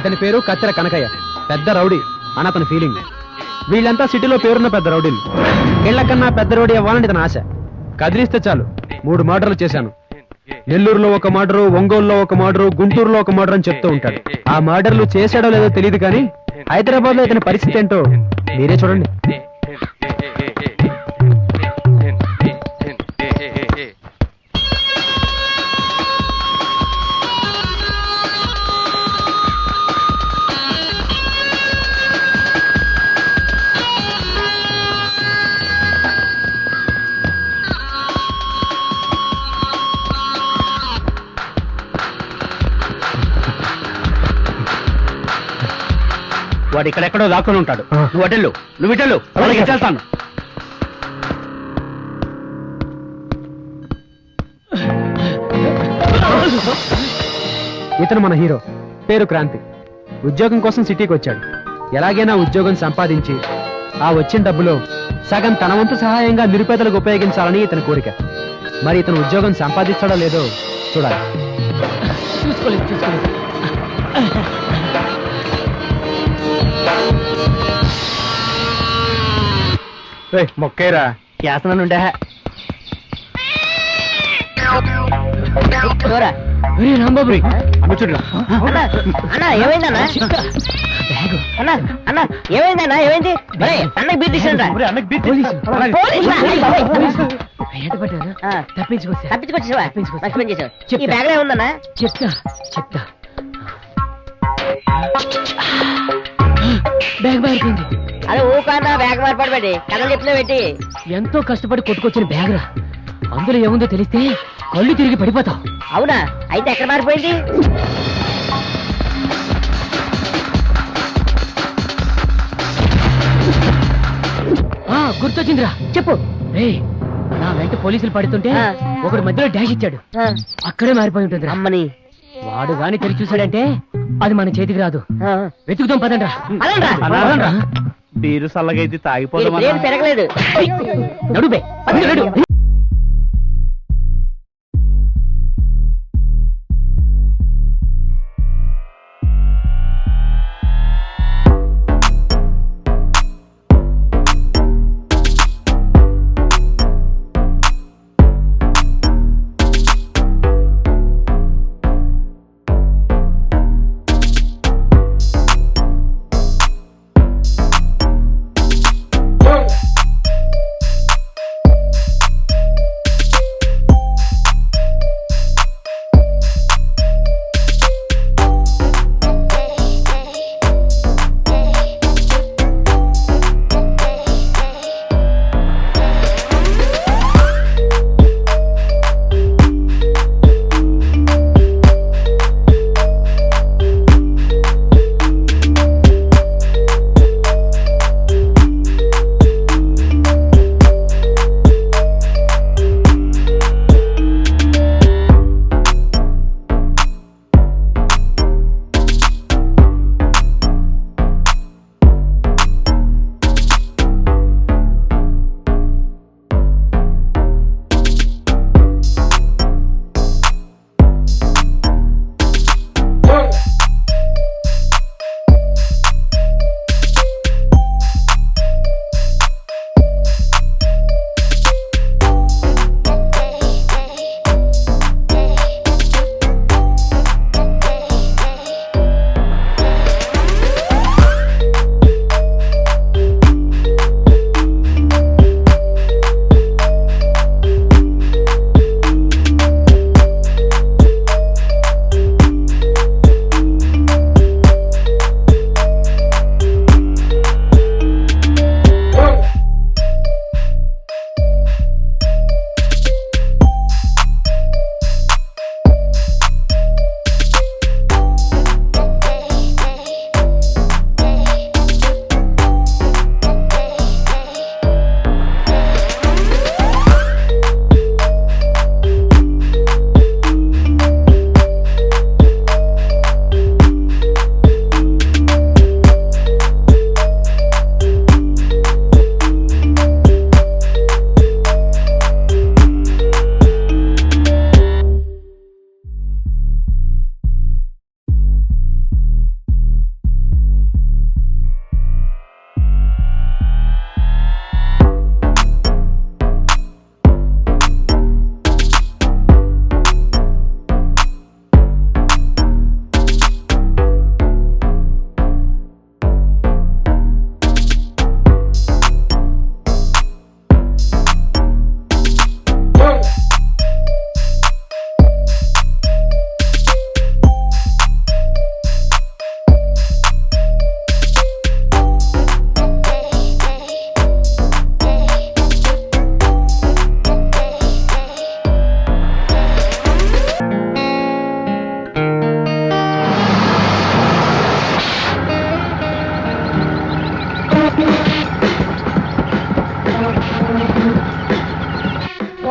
ఇతని పేరు కత్తెర కనకయ్య, పెద్ద రౌడీ అని అతని ఫీలింగ్. వీళ్ళంతా సిటీలో పేరున్న పెద్ద రౌడీలు. వీళ్ళకన్నా పెద్ద రౌడీ అవ్వాలని ఇతని ఆశ. కదిలిస్తే చాలు 3 మర్డర్లు చేశాను. నెల్లూరులో ఒక మర్డరు, ఒంగోలులో ఒక మర్డరు, గుంటూరులో ఒక మర్డర్ అని చెప్తూ ఉంటాడు. ఆ మర్డర్లు చేశాడో లేదో తెలియదు, కానీ హైదరాబాద్ లో ఇతని పరిస్థితి ఏంటో మీరే చూడండి. వాడు ఇక్కడెక్కడో దాక్కుని ఉంటాడు. నువ్వు అటెళ్ళు, నువ్వు ఇటెళ్ళు, వెళ్తాను. ఇతను మన హీరో, పేరు క్రాంతి. ఉద్యోగం కోసం సిటీకి వచ్చాడు. ఎలాగైనా ఉద్యోగం సంపాదించి ఆ వచ్చిన డబ్బులో సగం తన వంతు సహాయంగా నిరుపేదలకు ఉపయోగించాలని ఇతని కోరిక. మరి ఇతను ఉద్యోగం సంపాదిస్తాడో లేదో చూడాలి. చూసుకోలేదు. మొక్కైరా శాసనం ఉండే రాంబాబు అన్నా ఏమైందన్నా? అన్నా ఏమైందన్నా? ఏమైంది? అన్నకి బీట్ తప్పించుకొచ్చేసావా? ఈ బ్యాగ్ లో ఉందన్నా? చెప్తా బ్యాగ్ మారిపోయింది. అదే ఊకన్నా బ్యాగ్ మార్పాడు కథలు చెప్తున్నా పెట్టి. ఎంతో కష్టపడి కొట్టుకొచ్చిన బ్యాగ్ రా, అందులో ఏముందో తెలిస్తే కళ్ళు తిరిగి పడిపోతావు. అవునా? అయితే ఎక్కడ మారిపోయింది? గుర్తొచ్చిందిరా, చెప్పు. నా వెంట పోలీసులు పడుతుంటే ఒకడు మధ్యలో డాష్ ఇచ్చాడు, అక్కడే మారిపోయి ఉంటుంది. అమ్మని వాడు గాని తెలిసి చూశాడంటే అది మన చేతికి రాదు. వెతుకుతాం, పదండ్రా. బీరు సల్లగైతే తాగిపోతాం. పెరగలేదు. నడుబే.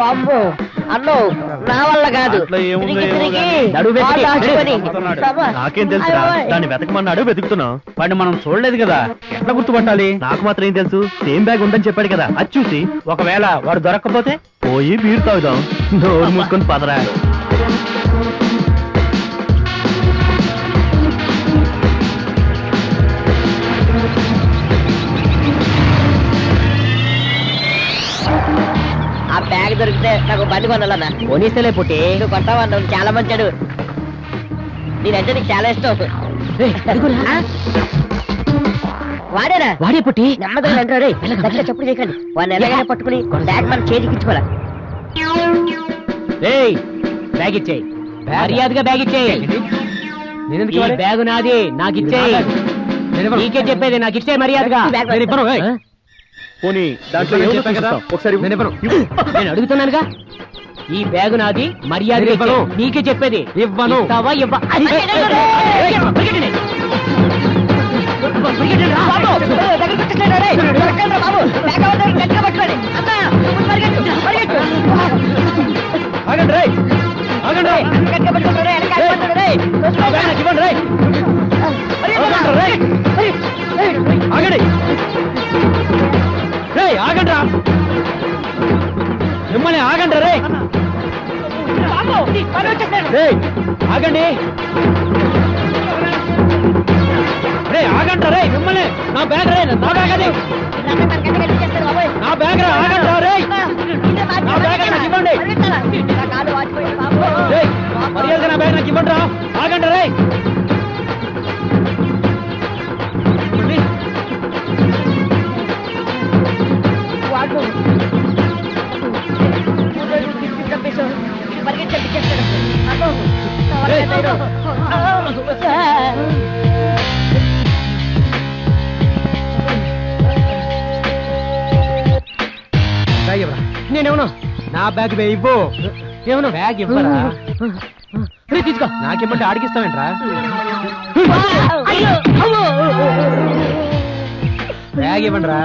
అమ్మో అన్నో నా వల్ల కాదు దాంట్లో ఏముందో తిరిగి ఏమో తిరిగి గాని. నడువు వెతికి. కాళ్ళు ఆచుకొని. అమ్ముతున్నాడు. బాబా. నాకేం తెలుసురా అయ్యో. దాన్ని వెతకమన్నాడు వెతుకుతున్నాం. వాడిని మనం చూడలేదు కదా ఎట్లా గుర్తుపట్టాలి? నాకు మాత్రం ఏం తెలుసు, సేమ్ బ్యాగ్ ఉందని చెప్పాడు కదా, అది చూసి ఒకవేళ వాడు దొరక్కపోతే పోయి బీరు తాగుదాం. నోరు మూసుకొని పదరా. ఆ బ్యాగ్ దొరికితే నాకు బండి కొనాలన్నా. పోనీస్తేలే పుట్టి. నువ్వు కొంటావన్నా, నువ్వు చాలా మంచాడు. నేనంటే నీకు చాలా ఇష్టం. ఏయ్, అదిగోరా. ఆ? వాడేనా? వాడే పుట్టి. నెమ్మదిగా రండి రే. గట్టిగా చెప్పుడు చేయకండి. వాడిని ఎలాగైనా పట్టుకుని బ్యాగ్ మన చేతికి ఇచ్చుకోవాలి. ఏయ్, బ్యాగ్ ఇచ్చేయి. మర్యాదగా బ్యాగ్ ఇచ్చేయి. నేనెందుకు ఈ ఇవ్వాలి? బ్యాగు నాది, నాకు ఇచ్చేయి. నేను ఇవ్వను. నీకే చెప్పేది, నాకు ఇచ్చేయి మర్యాదగా. ఈ బ్యాగ్ నేను ఇవ్వను, ఏయ్. ఆ? పోనీ దాంట్లో నేను ఏముందో చెప్పాను కదా, చూపిస్తాం. ఒకసారి నేను ఇవ్వను. నేను అడుగుతున్నానుగా. ఈ బ్యాగు నాది, మర్యాదగా నేను ఇవ్వను. ఇచ్చేయి. నీకే చెప్పేది. ఇవ్వను. ఇస్తావా, ఇవ్వ? అది- ఏయ్, ఏయ్, ఏయ్, ఏయ్, పరిగెట్టండి. బాబు, దగ్గరికి వచ్చేసాడు రే. దొరకండి రా బాబు. బ్యాగ్ ఎవరి దగ్గర గట్టిగా పట్టుకోండి. అన్న, నువ్వు పరిగెట్టు, పరిగెట్టు. ఆగండి రేయ్. ఆగండి రేయ్, రేయ్. గట్టిగా పట్టుకోండి రే, వెనక ఆగిపోతాడు రే. నా బ్యాగ్ నాకు ఇవ్వండి రేయ్. ఆగండి రేయ్. ఆగండి రేయ్, ఆగండి రా. మిమ్మల్ని ఆగండి రేయ్. రేయ్, ఆగండి రే, ఆగండి రే మిమ్మల్ని. నా బ్యాగ్ రే, నా బ్యాగ్ అది. నా బ్యాగ్ రా, ఆగండి రా రే. నా బ్యాగ్ నాకు ఇవ్వండి. రేయ్, మర్యాదగా నా బ్యాగ్ నాకు ఇవ్వండి రా. ఆగండి రే. బ్యాగ్ ఇవ్వరా. నేనేమన్నా నా బ్యాగ్ ఇవ్వు. ఏమన్నా బ్యాగ్ ఇవ్వరా. రే, తీసుకో. నాకేమంటే ఆడికిస్తావేంట్రా. బ్యాగ్ ఇవ్వండి రా.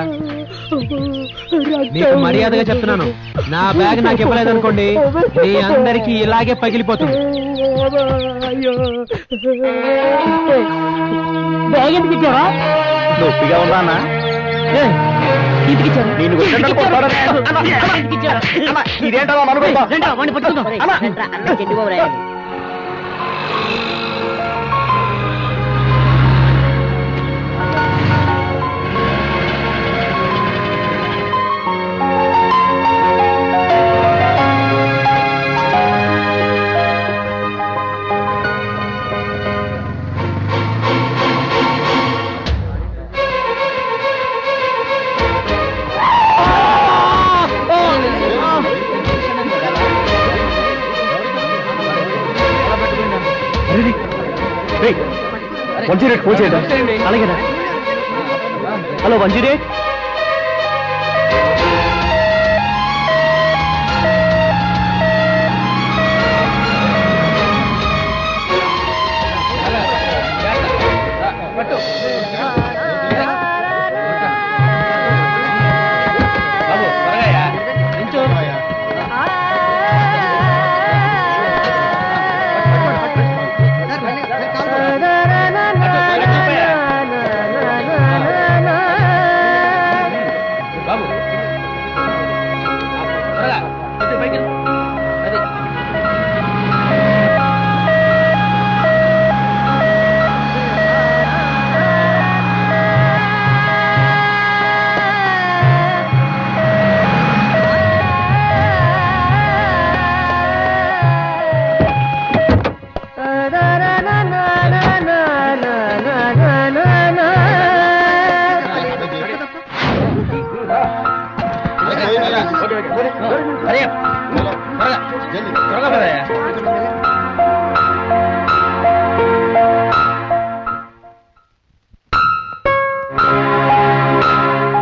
నీకు మర్యాదగా చెప్తున్నాను, నా బ్యాగ్ నాకు ఇవ్వలేదు అనుకోండి, మీ అందరికి ఇలాగే పగిలిపోతుంది. బ్యాగ్ ఎందుకు ఇచ్చావా? నొప్పిగా ఉందా అన్న? ఎందుకు ఇచ్చారు? నేను కొట్టినట్టు కొడతాడా? అన్న, అన్న, ఎందుకు ఇచ్చారు? అన్న, ఇదేంటో అనుకుంటా. రండి, వాడిని పట్టుకుందాం. అన్న చెండిపోవు రాయండి. వన్ జీరో ఎయిట్ ఫోన్ చేయండి. అలాగేనా? హలో, 108.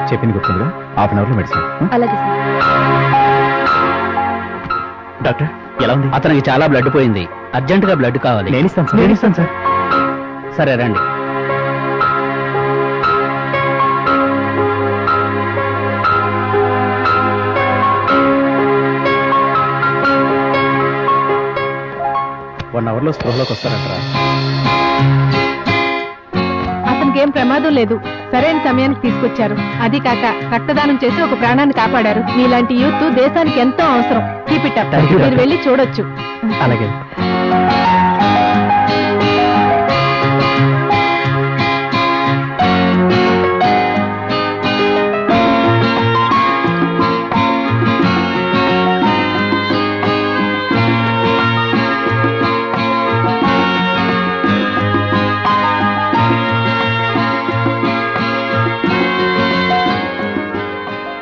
చెప్పింది గుర్తుందిగా, హాఫ్ అన్ అవర్ లో మెడిసిన్. అలాగే సార్. డాక్టర్ ఎలా ఉంది? అతనికి చాలా బ్లడ్ పోయింది, అర్జెంట్ గా బ్లడ్ కావాలి. నేను ఇస్తాను సార్. నేను ఇస్తాను సార్. సరే రండి. 1 అవర్లో స్పృహలోకి వస్తారంటారా? అతనికి ఏం ప్రమాదం లేదు, సరైన సమయానికి తీసుకొచ్చారు. అది కాక రక్తదానం చేసి ఒక ప్రాణాన్ని కాపాడారు. మీలాంటి యూత్ దేశానికి ఎంతో అవసరం. Keep it up. Thank you, మీరు doctor. వెళ్ళి చూడొచ్చు. అలాగే.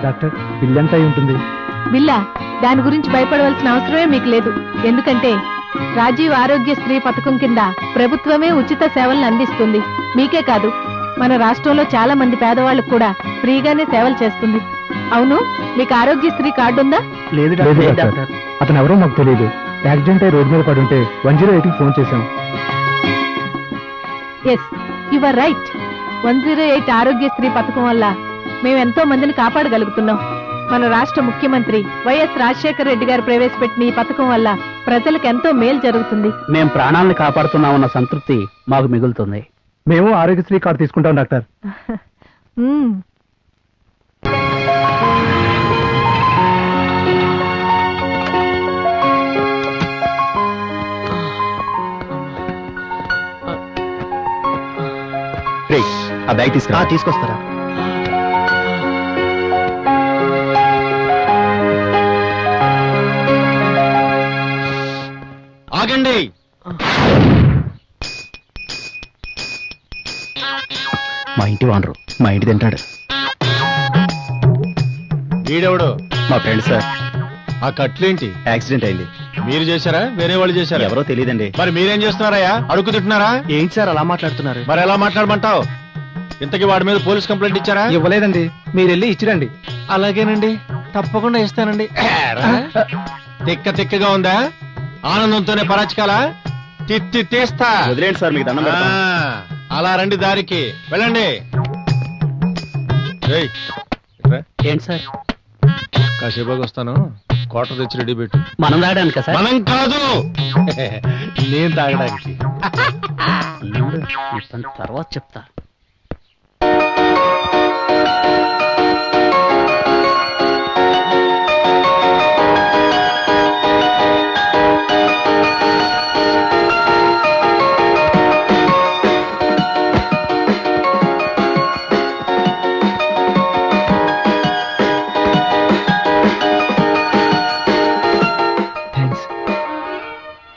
డాక్టర్, బిల్ ఎంత అయి ఉంటుంది? బిల్లా, దాని గురించి భయపడవలసిన అవసరమే మీకు లేదు. ఎందుకంటే రాజీవ్ ఆరోగ్య శ్రీ పథకం కింద ప్రభుత్వమే ఉచిత సేవలను అందిస్తుంది. మీకే కాదు, మన రాష్ట్రంలో చాలా మంది పేదవాళ్ళకు కూడా ఫ్రీగానే సేవలు చేస్తుంది. అవును, మీకు ఆరోగ్యశ్రీ కార్డు ఉందా? లేదు డాక్టర్. అతను ఎవరో మాకు తెలియదు. యాక్సిడెంట్ అయి రోడ్డు మీద పడి ఉంటే 108కి ఫోన్ చేశాం. Yes, you are right. 108 Aarogyasri పథకం వల్ల మేము ఎంతో మందిని కాపాడగలుగుతున్నాం. మన రాష్ట్ర ముఖ్యమంత్రి వైఎస్ రాజశేఖర రెడ్డి గారు ప్రవేశపెట్టిన ఈ పథకం వల్ల ప్రజలకు ఎంతో మేలు జరుగుతుంది. మేం ప్రాణాలను కాపాడుతున్నామన్న సంతృప్తి మాకు మిగులుతుంది. మేము ఆరోగ్యశ్రీ కార్డు తీసుకుంటాం డాక్టర్. మ్మ్. ఆ బ్యాగ్ తీసుకొస్తారా? ఆగండి. మా ఇంటి వానరు మా ఇంటి తింటాడు. వీడెవడు? మా ఫ్రెండ్ సార్. ఆ కట్లేంటి? యాక్సిడెంట్ అయింది. మీరు చేశారా, వేరే వాళ్ళు చేశారా? ఎవరో తెలియదండి. మరి మీరేం చేస్తున్నారయ్యా? అడుగు తింటున్నారా? ఏంటి సార్ అలా మాట్లాడుతున్నారు? మరి ఎలా మాట్లాడమంటావు? ఇంతకీ వాడి మీద పోలీస్ కంప్లైంట్ ఇచ్చారా? ఇవ్వలేదండి, మీరు వెళ్ళి ఇచ్చిరండి. అలాగేనండి, తప్పకుండా ఇస్తానండి. తిక్క తిక్కగా ఉందా? ఆనందంతోనే పరాచకాలా? తిత్తి తీస్తా. వదిలేండి సార్, మీకు దండం పెడతాం. అలా రండి, దారికి వెళ్ళండి. ఏయ్, ఇట్రా. ఏంటి సార్? కాసేపు వస్తాను, క్వార్టర్ తెచ్చి రెడీ పెట్టు. మనం తాగడానికా సార్? మనం కాదు, నేను తాగడానికి. ఉండు, ఈ పని తర్వాత చెప్తా.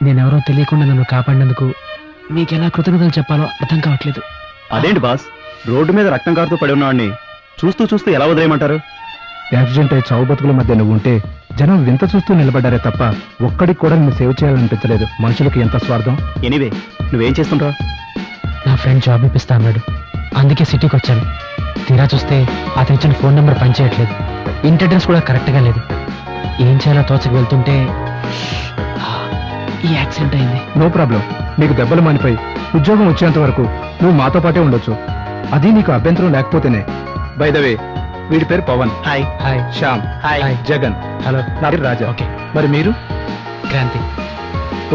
నేనెవరో తెలియకుండా నన్ను కాపాడినందుకు మీకెలా కృతజ్ఞతలు చెప్పాలో అర్థం కావట్లేదు. అదేంటి బాస్, రోడ్డు మీద రక్తం కారుతూ పడి ఉన్నవాడిని చూస్తూ చూస్తూ ఎలా వదిలేయమంటారు? యాక్సిడెంట్ అయి చావు బతుకుల మధ్య నువ్వు ఉంటే జనం వింత చూస్తూ నిలబడ్డారే తప్ప ఒక్కడికి కూడా నిన్ను సేవ్ చేయాలనిపించలేదు. మనుషులకు ఎంత స్వార్థం. ఎనీవే, నువ్వేం చేస్తుంటావు? నా ఫ్రెండ్ జాబ్ ఇప్పిస్తా అన్నాడు, అందుకే సిటీకి వచ్చాను. తీరా చూస్తే అతను ఇచ్చిన ఫోన్ నెంబర్ పనిచేయట్లేదు, ఇంటి అడ్రస్ కూడా కరెక్ట్గా లేదు. ఏం చేయాలో తోచకు వెళ్తుంటే ఈ యాక్సిడెంట్ అయింది. నో ప్రాబ్లం, నీకు దెబ్బలు మానిపోయి ఉద్యోగం వచ్చేంత వరకు నువ్వు మాతో పాటే ఉండొచ్చు. అది నీకు అభ్యంతరం లేకపోతేనే. బై ద వే, వీడి పేరు Pavan. Hi. Hi. Shyam. Hi. Jagan. Hello. నా పేరు రాజా. ఓకే. మరి మీరు? క్రాంతి.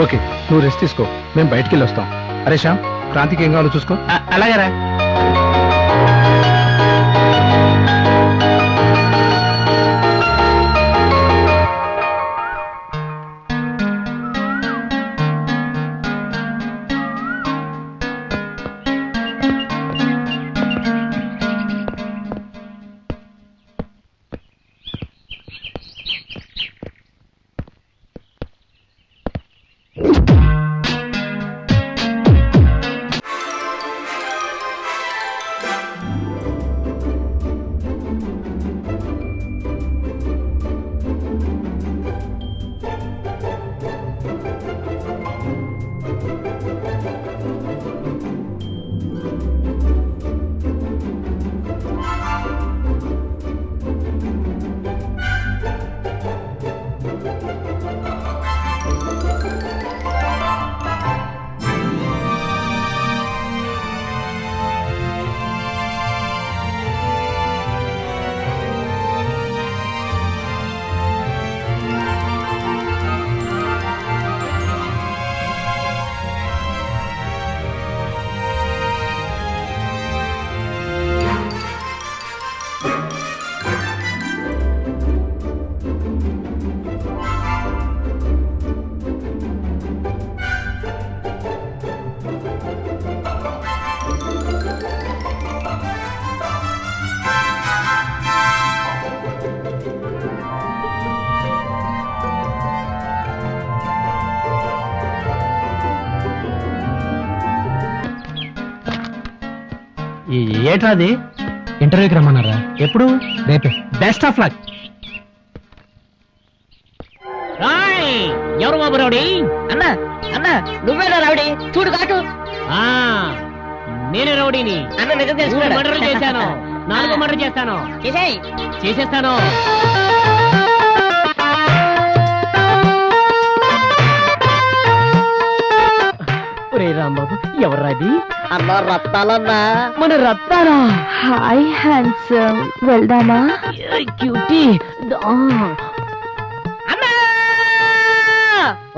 ఓకే, నువ్వు రెస్ట్ తీసుకో, మేము బయటికి వెళ్ళి వస్తాం. అరే శ్యామ్, క్రాంతికి ఏం కావాలో చూసుకో. అలాగేరా. ఏట్రాది? ఇంటర్వ్యూకి రమ్మన్నారా? ఎప్పుడు? రేపే. Best of luck. ఎవరు బాబు రౌడీ? అన్నా అన్నా నువ్వేనా రౌడీ? చూడు కాటు. నేనే రౌడీని. అన్న నిజం 3 తెలుసుకున్నాడు. మర్డర్లు చేశాను, 4 మర్డర్ చేస్తాను. చేసేయ్. చేసేస్తాను. ఒరే రాంబాబు, ఎవర్రాది? అన్నా రత్తాలన్నా. మన రత్తారా? హాయ్ హ్యాండ్సమ్, వెళ్దామా? క్యూటీ.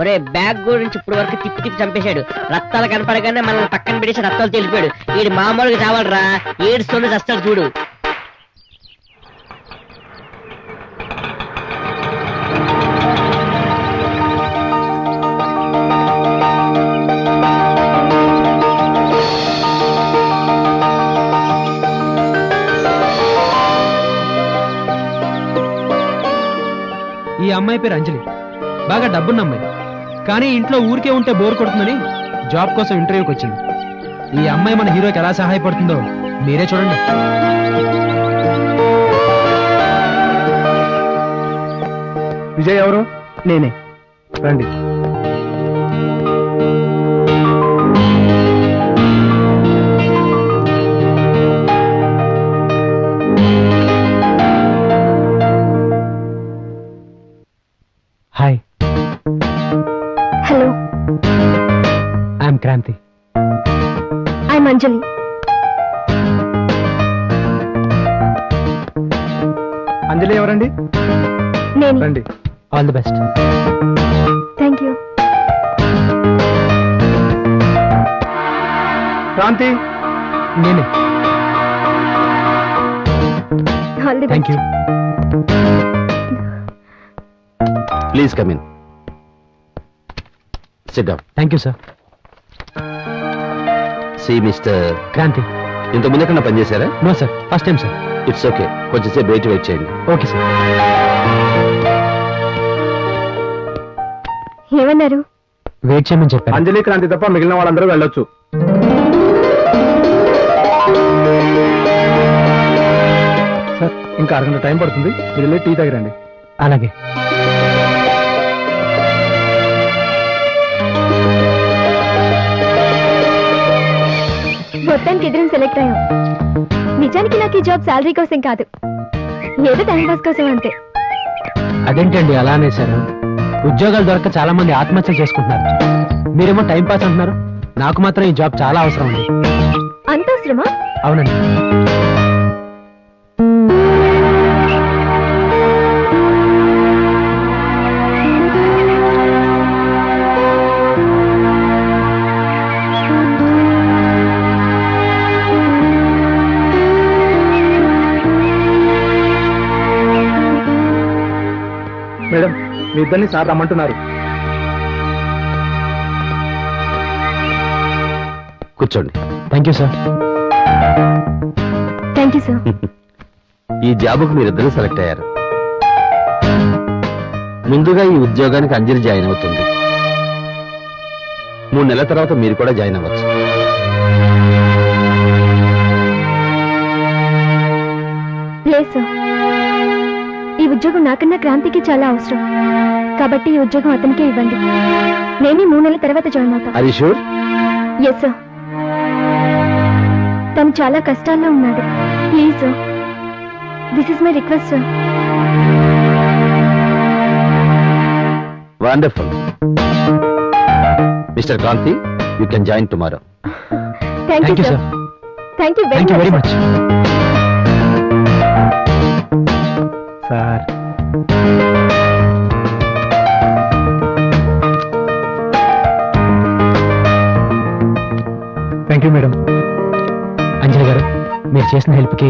ఒరే బ్యాగ్ గురించి ఇప్పుడు వరకు తిప్పి తిప్పి చంపేశాడు. రత్తాలు కనపడగానే మనల్ని పక్కన పెడేసి రత్తాలు తెలిపాడు. వీడు మామూలుగా చావాలరా, ఏడుస్తుంది చస్తాడు చూడు. ఈ అమ్మాయి పేరు అంజలి. బాగా డబ్బున్న అమ్మాయి, కానీ ఇంట్లో ఊరికే ఉంటే బోర్ కొడుతుందని జాబ్ కోసం ఇంటర్వ్యూకి వచ్చింది. ఈ అమ్మాయి మన హీరోకి ఎలా సహాయపడుతుందో మీరే చూడండి. విజయ్ ఎవరు? నేనే. రండి. Hi, hello, I'm Kranti. I'm Anjali. Anjali ఎవరండి? నేను. రండి. All the best. Thank you. Kranti. నేనే. All the thank best. You. Please come in. Sit down. Thank you sir. See mister Kranti. ఇంతకుముందు ఎక్కడ పనిచేశారా? No sir, first time sir. It's okay, కొంచెంసేపు wait చేయండి. Okay sir. ఏమన్నారు? వెయిట్ చేయమని చెప్పారు. అంజలి, క్రాంతి తప్ప మిగిలిన వాళ్ళందరూ వెళ్ళొచ్చు. సార్, ఇంకా అరగంట టైం పడుతుంది, మీరు వెళ్ళి టీ తాగిరండి. అలాగే. మొత్తానికి ఇద్దరం సెలెక్ట్ అయ్యాం. నిజానికి నాకు ఈ జాబ్ శాలరీ కోసం కాదు, ఏదో టైం పాస్ కోసం అంతే. అదేంటండి అలా అనేసారు? ఉద్యోగాలు దొరక్క చాలా మంది ఆత్మహత్యలు చేసుకుంటున్నారు. మీరేమో టైం పాస్ అంటున్నారు. నాకు మాత్రం ఈ జాబ్ చాలా అవసరం ఉంది. అంత అవసరమా? అవునండి. మేడం, మీ ఇద్దరిని సార్ రమ్మంటున్నారు. కూర్చోండి. Thank you sir. Thank you sir. ఈ జాబుకు మీరిద్దరూ సెలెక్ట్ అయ్యారు. ముందుగా ఈ ఉద్యోగానికి అంజలి జాయిన్ అవుతుంది. 3 నెలల తర్వాత మీరు కూడా జాయిన్ అవ్వచ్చు. లేదు సార్, ఈ ఉద్యోగం నాకన్నా క్రాంతికి చాలా అవసరం, కాబట్టి ఈ ఉద్యోగం అతనికే ఇవ్వండి. నేనే 3 నెలల తర్వాత జాయిన్ అవుతా. Are you sure? Yes sir. తను చాలా కష్టాల్లో ఉన్నాడు. Please sir, this is my request sir. Wonderful. Mister Kanti, you can join tomorrow. Thank you thank you sir. Sir. Thank you thank you very very much. Sir, thank you madam. Anjali గారు, మీరు చేసిన హెల్ప్కి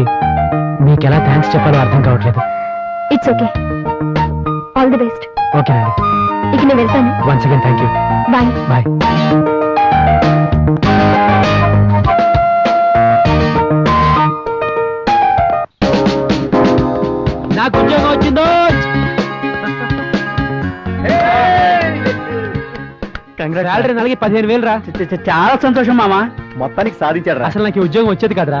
మీకు ఎలా thanks చెప్పాలో అర్థం కావట్లేదు. It's okay. All the best. ఓకేనండి. ఇక నేను వెళ్తాను. Once again thank you. Bye. Bye. నాకు ఉద్యోగం వచ్చిందో. శాలరీ నెలకి 15,000 రా. చాలా సంతోషం మామా. మొత్తానికి సాధించాడు రా. అసలు నాకు ఈ ఉద్యోగం వచ్చేది కదరా.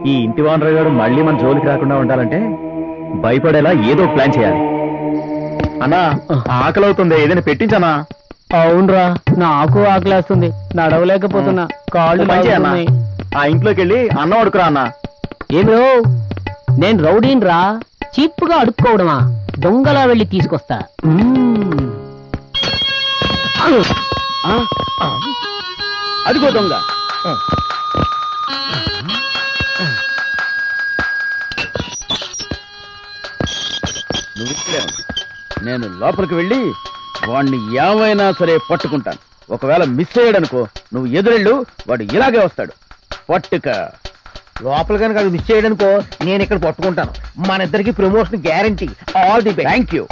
ఈ ఇంటి ఓనర్ గారు మళ్ళీ మన జోలికి రాకుండా ఉండాలంటే భయపడేలా ఏదో ఒక ప్లాన్ చేయాలి. అన్నా ఆకలి అవుతుంది, ఏదైనా పెట్టించనా? అవునరా, నాకు ఆకలేస్తుంది, నడవలేకపోతున్నా, కాళ్ళు పని చేయి అన్నా, ఆ ఇంట్లోకి వెళ్ళి అన్నం అడుకురా అన్నా. ఏమి నేను రౌడీని రా, చీప్ గా అడుక్కోవడమా? దొంగలా వెళ్ళి తీసుకొస్తా. అదిగో దొంగ. నువ్వు ఇక్కడే ఉండు. నేను లోపలికి వెళ్ళి వాడిని ఏమైనా సరే పట్టుకుంటాను. ఒకవేళ మిస్ అయ్యాడనుకో, నువ్వు ఎదురెళ్ళు, వాడు ఇలాగే వస్తాడు. పట్టుక. లోపల కనుక అది మిస్ చేయడానికో నేను ఇక్కడ పట్టుకుంటాను. మన ఇద్దరికి promotion guarantee. All the best. Thank you.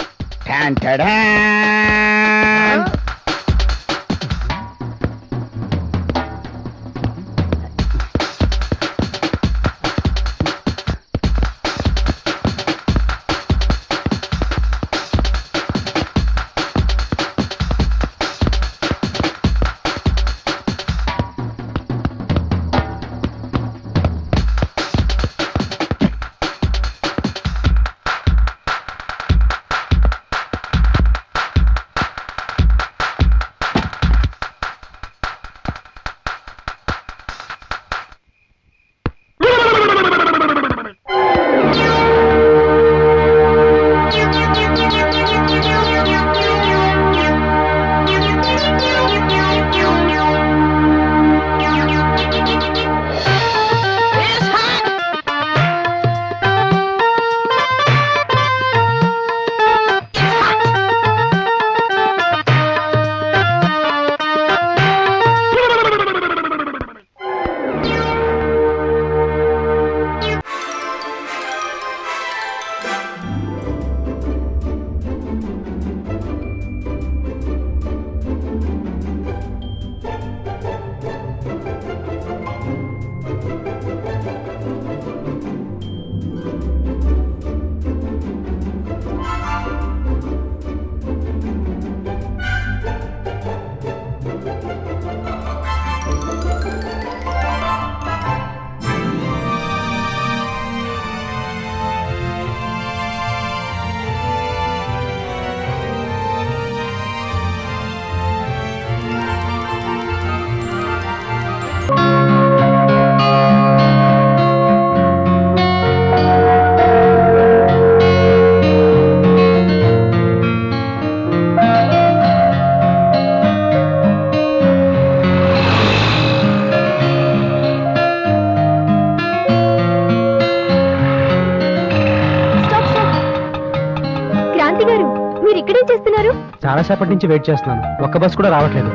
చాలా సేపటి నుంచి వెయిట్ చేస్తున్నాను, ఒక్క బస్ కూడా రావట్లేదు.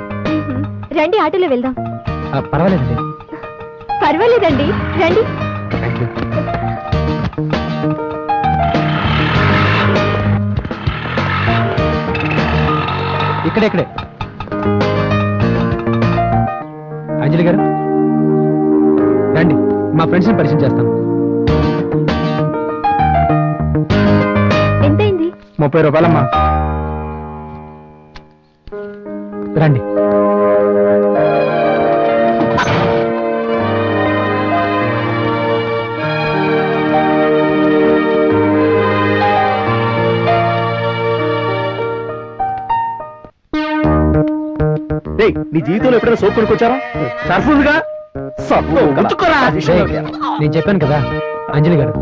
రండి, ఆటోలో వెళ్దాం. పర్వాలేదండి. పర్వాలేదండి, రండి. Thank you. ఇక్కడే అంజలి గారు రండి, మా ఫ్రెండ్స్ ని పరిచయం చేస్తాను. ఎంతైంది? 30 రూపాయలమ్మా. రండి. నీ జీవితంలో ఎప్పుడైనా సోప్ కొనుక్కొచ్చారా? సర్ఫ్ ఉందిగా, సర్ఫ్ ఉంచుకోరా. నేను చెప్పాను కదా, అంజలి గారు.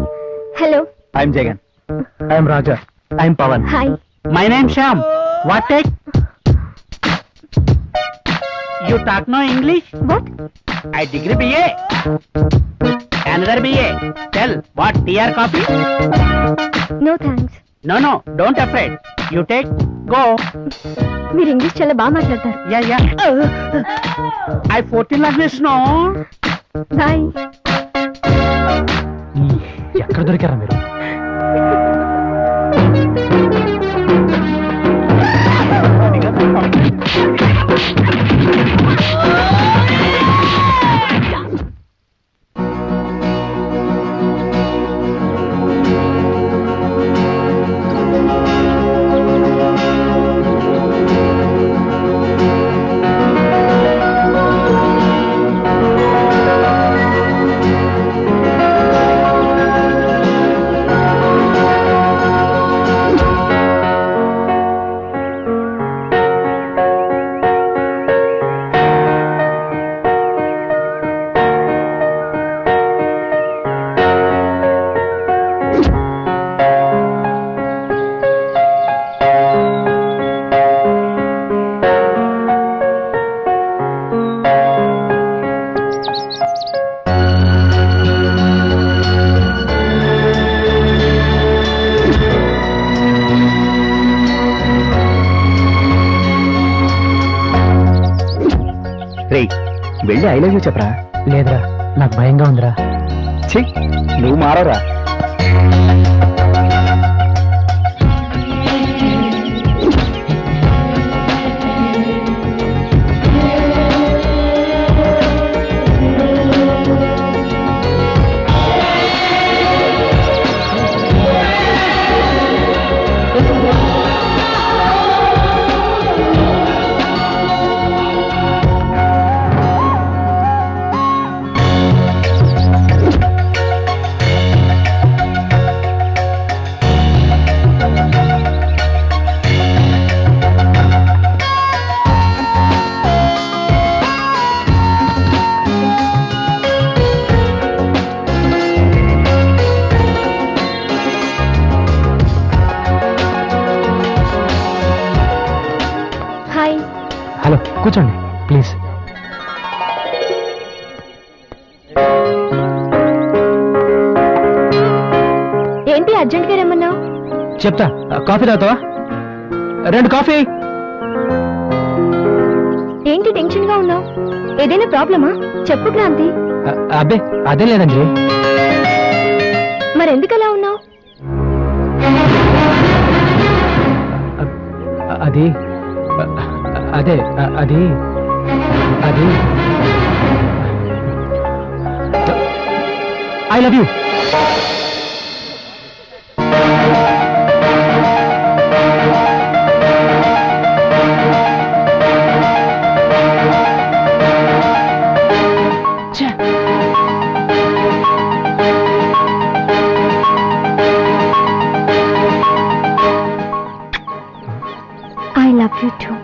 Hello, I'm Jagan. I'm Raja. I'm Pavan. Hi. My name Shyam. What take? You talk no English? What? I degree BA. Another BA. Tell what tea or coffee? No thanks. No, don't afraid. You take, go. మీరు English చాలా బాగా మాట్లాడతారు. I 14 languages, no? Bye. ఎక్కడ దొరికారా మీరు? రేయ్ వెళ్ళి I love you చెప్పరా. లేదురా నాకు భయంగా ఉందిరా. ఛీ నువ్వు మారరా. హాయ్. హలో కూర్చోండి ప్లీజ్. ఏంటి అర్జెంట్ గా రమ్మన్నావు? చెప్తా. కాఫీ తాగుతావా? 2 కాఫీ. ఏంటి టెన్షన్ గా ఉన్నావు? ఏదైనా ప్రాబ్లమా? చెప్పు క్రాంతి. అబ్బే అదే లేదండి. మరెందుకు అలా ఉన్నావు? అది అదే అది అది I love you. I love you too.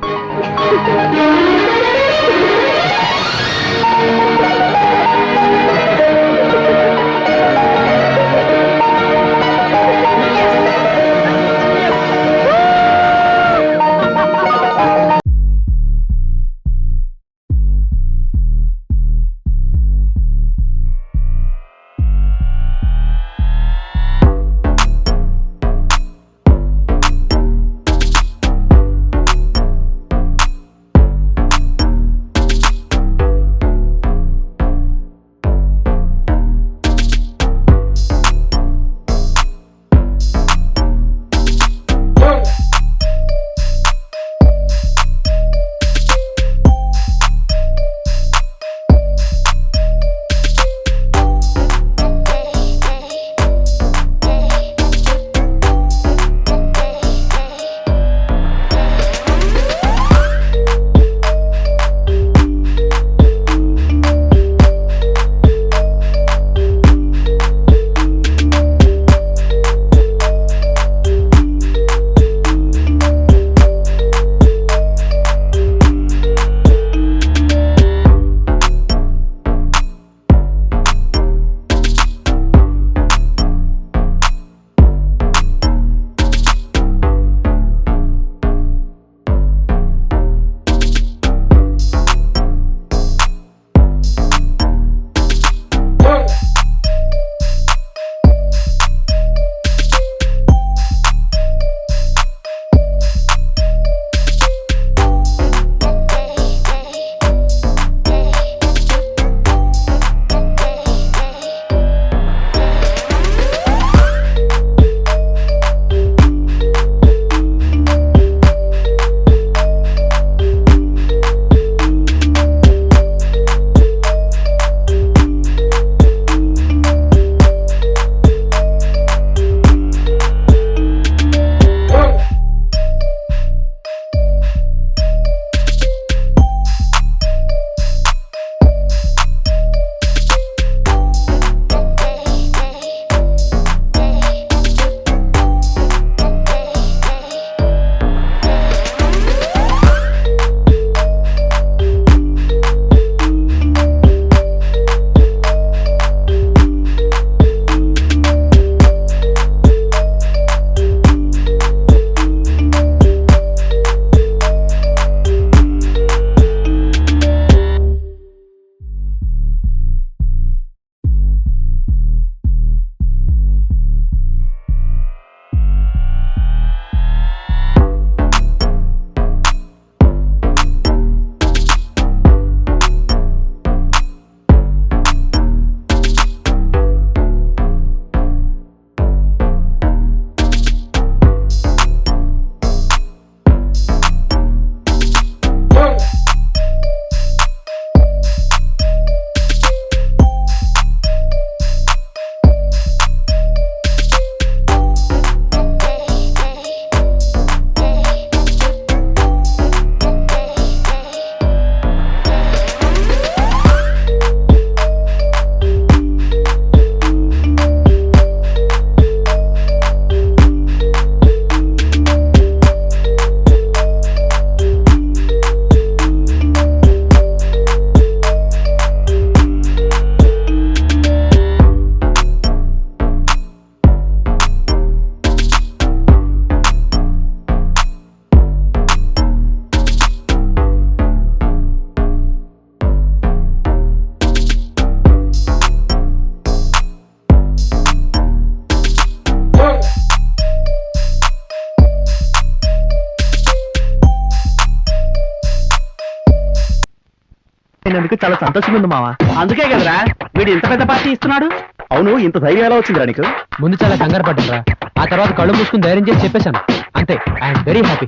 అయినందుకు చాలా సంతోషంగా ఉంది మావా. అందుకే కదరా వీడు ఇంత పెద్ద పార్టీ ఇస్తున్నాడు. అవును, ఇంత ధైర్యం ఎలా వచ్చిందిరా నీకు? ముందు చాలా కంగారు పడ్డారా, ఆ తర్వాత కళ్ళు మూసుకుని ధైర్యం చేసి చెప్పేశాను అంతే. I'm very happy.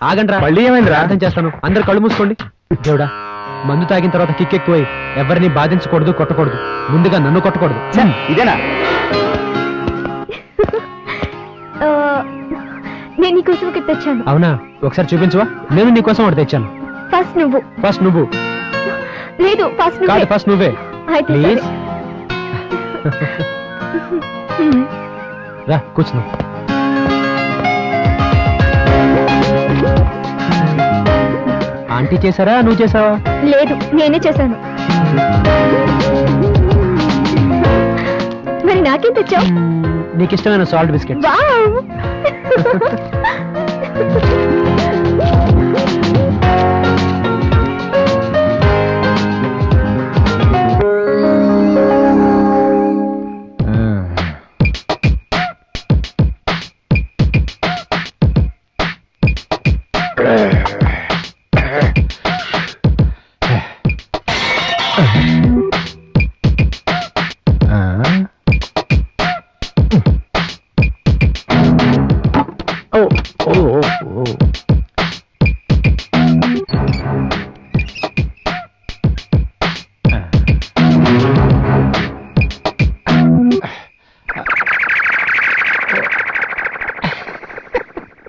ఆగండ్రా, మళ్ళీ ఏమైందిరా? అర్థం చేస్తాను. అందరు కళ్ళు మూసుకోండి. దేవుడా, మందు తాగిన తర్వాత కిక్ ఎక్కువై ఎవరిని బాధించకూడదు, కొట్టకూడదు. ముందుగా నన్ను కొట్టకూడదు. ఇదేనా? నేను నీకోసం ఒకటి తెచ్చాను. అవునా, ఒకసారి చూపించవా? నేను నీకోసం ఒకటి తెచ్చాను. ఫస్ట్ నువ్వు. ఫస్ట్ నువ్వు లేదు, ఫస్ట్ కాదు, నువ్వు. ఫస్ట్ నువ్వే. అయితే ప్లీజ్ సరే. రా కూర్చున్నా. ఆంటీ చేశారా, నువ్వు చేసావా? లేదు, నేనే చేశాను. మరి నాకేం తెచ్చావు? నీకు ఇష్టమైన సాల్ట్ బిస్కెట్. వావ్!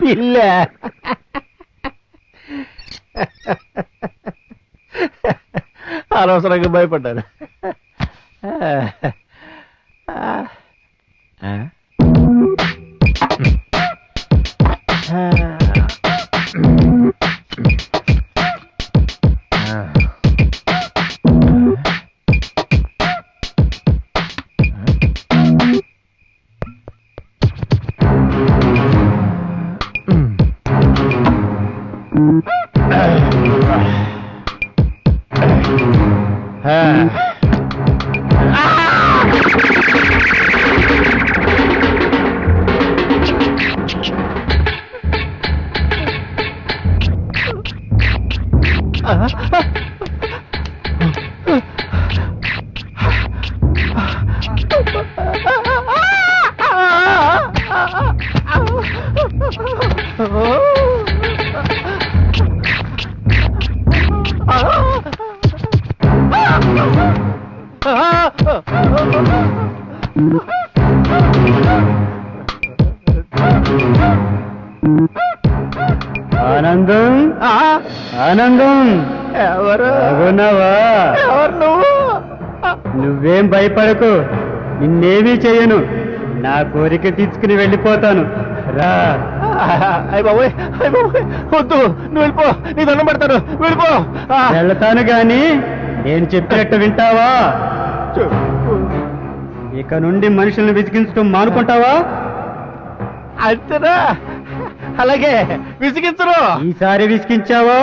పిల్ల అనవసరంగా భయపడ్డాను. ఆనందం, ఆనందం, ఎవరు బాగున్నావా? ఎవరు నువ్వు? నువ్వేం భయపడకు, నిన్నేమీ చెయ్యను. నా కోరిక తీసుకుని వెళ్ళిపోతాను. రా. అయ్య బాబోయ్, అయ్య బాబోయ్, వద్దు, నువ్వు వెళ్ళిపో, నీ దండం పెడతాను, వెళ్ళిపో. వెళ్తాను గాని నేను చెప్పినట్టు వింటావా? ఇక నుండి మనుషుల్ని విసిగించడం మానుకుంటావా? అంతేనా? అలాగే, విసిగించరు. ఈసారి విసిగించావా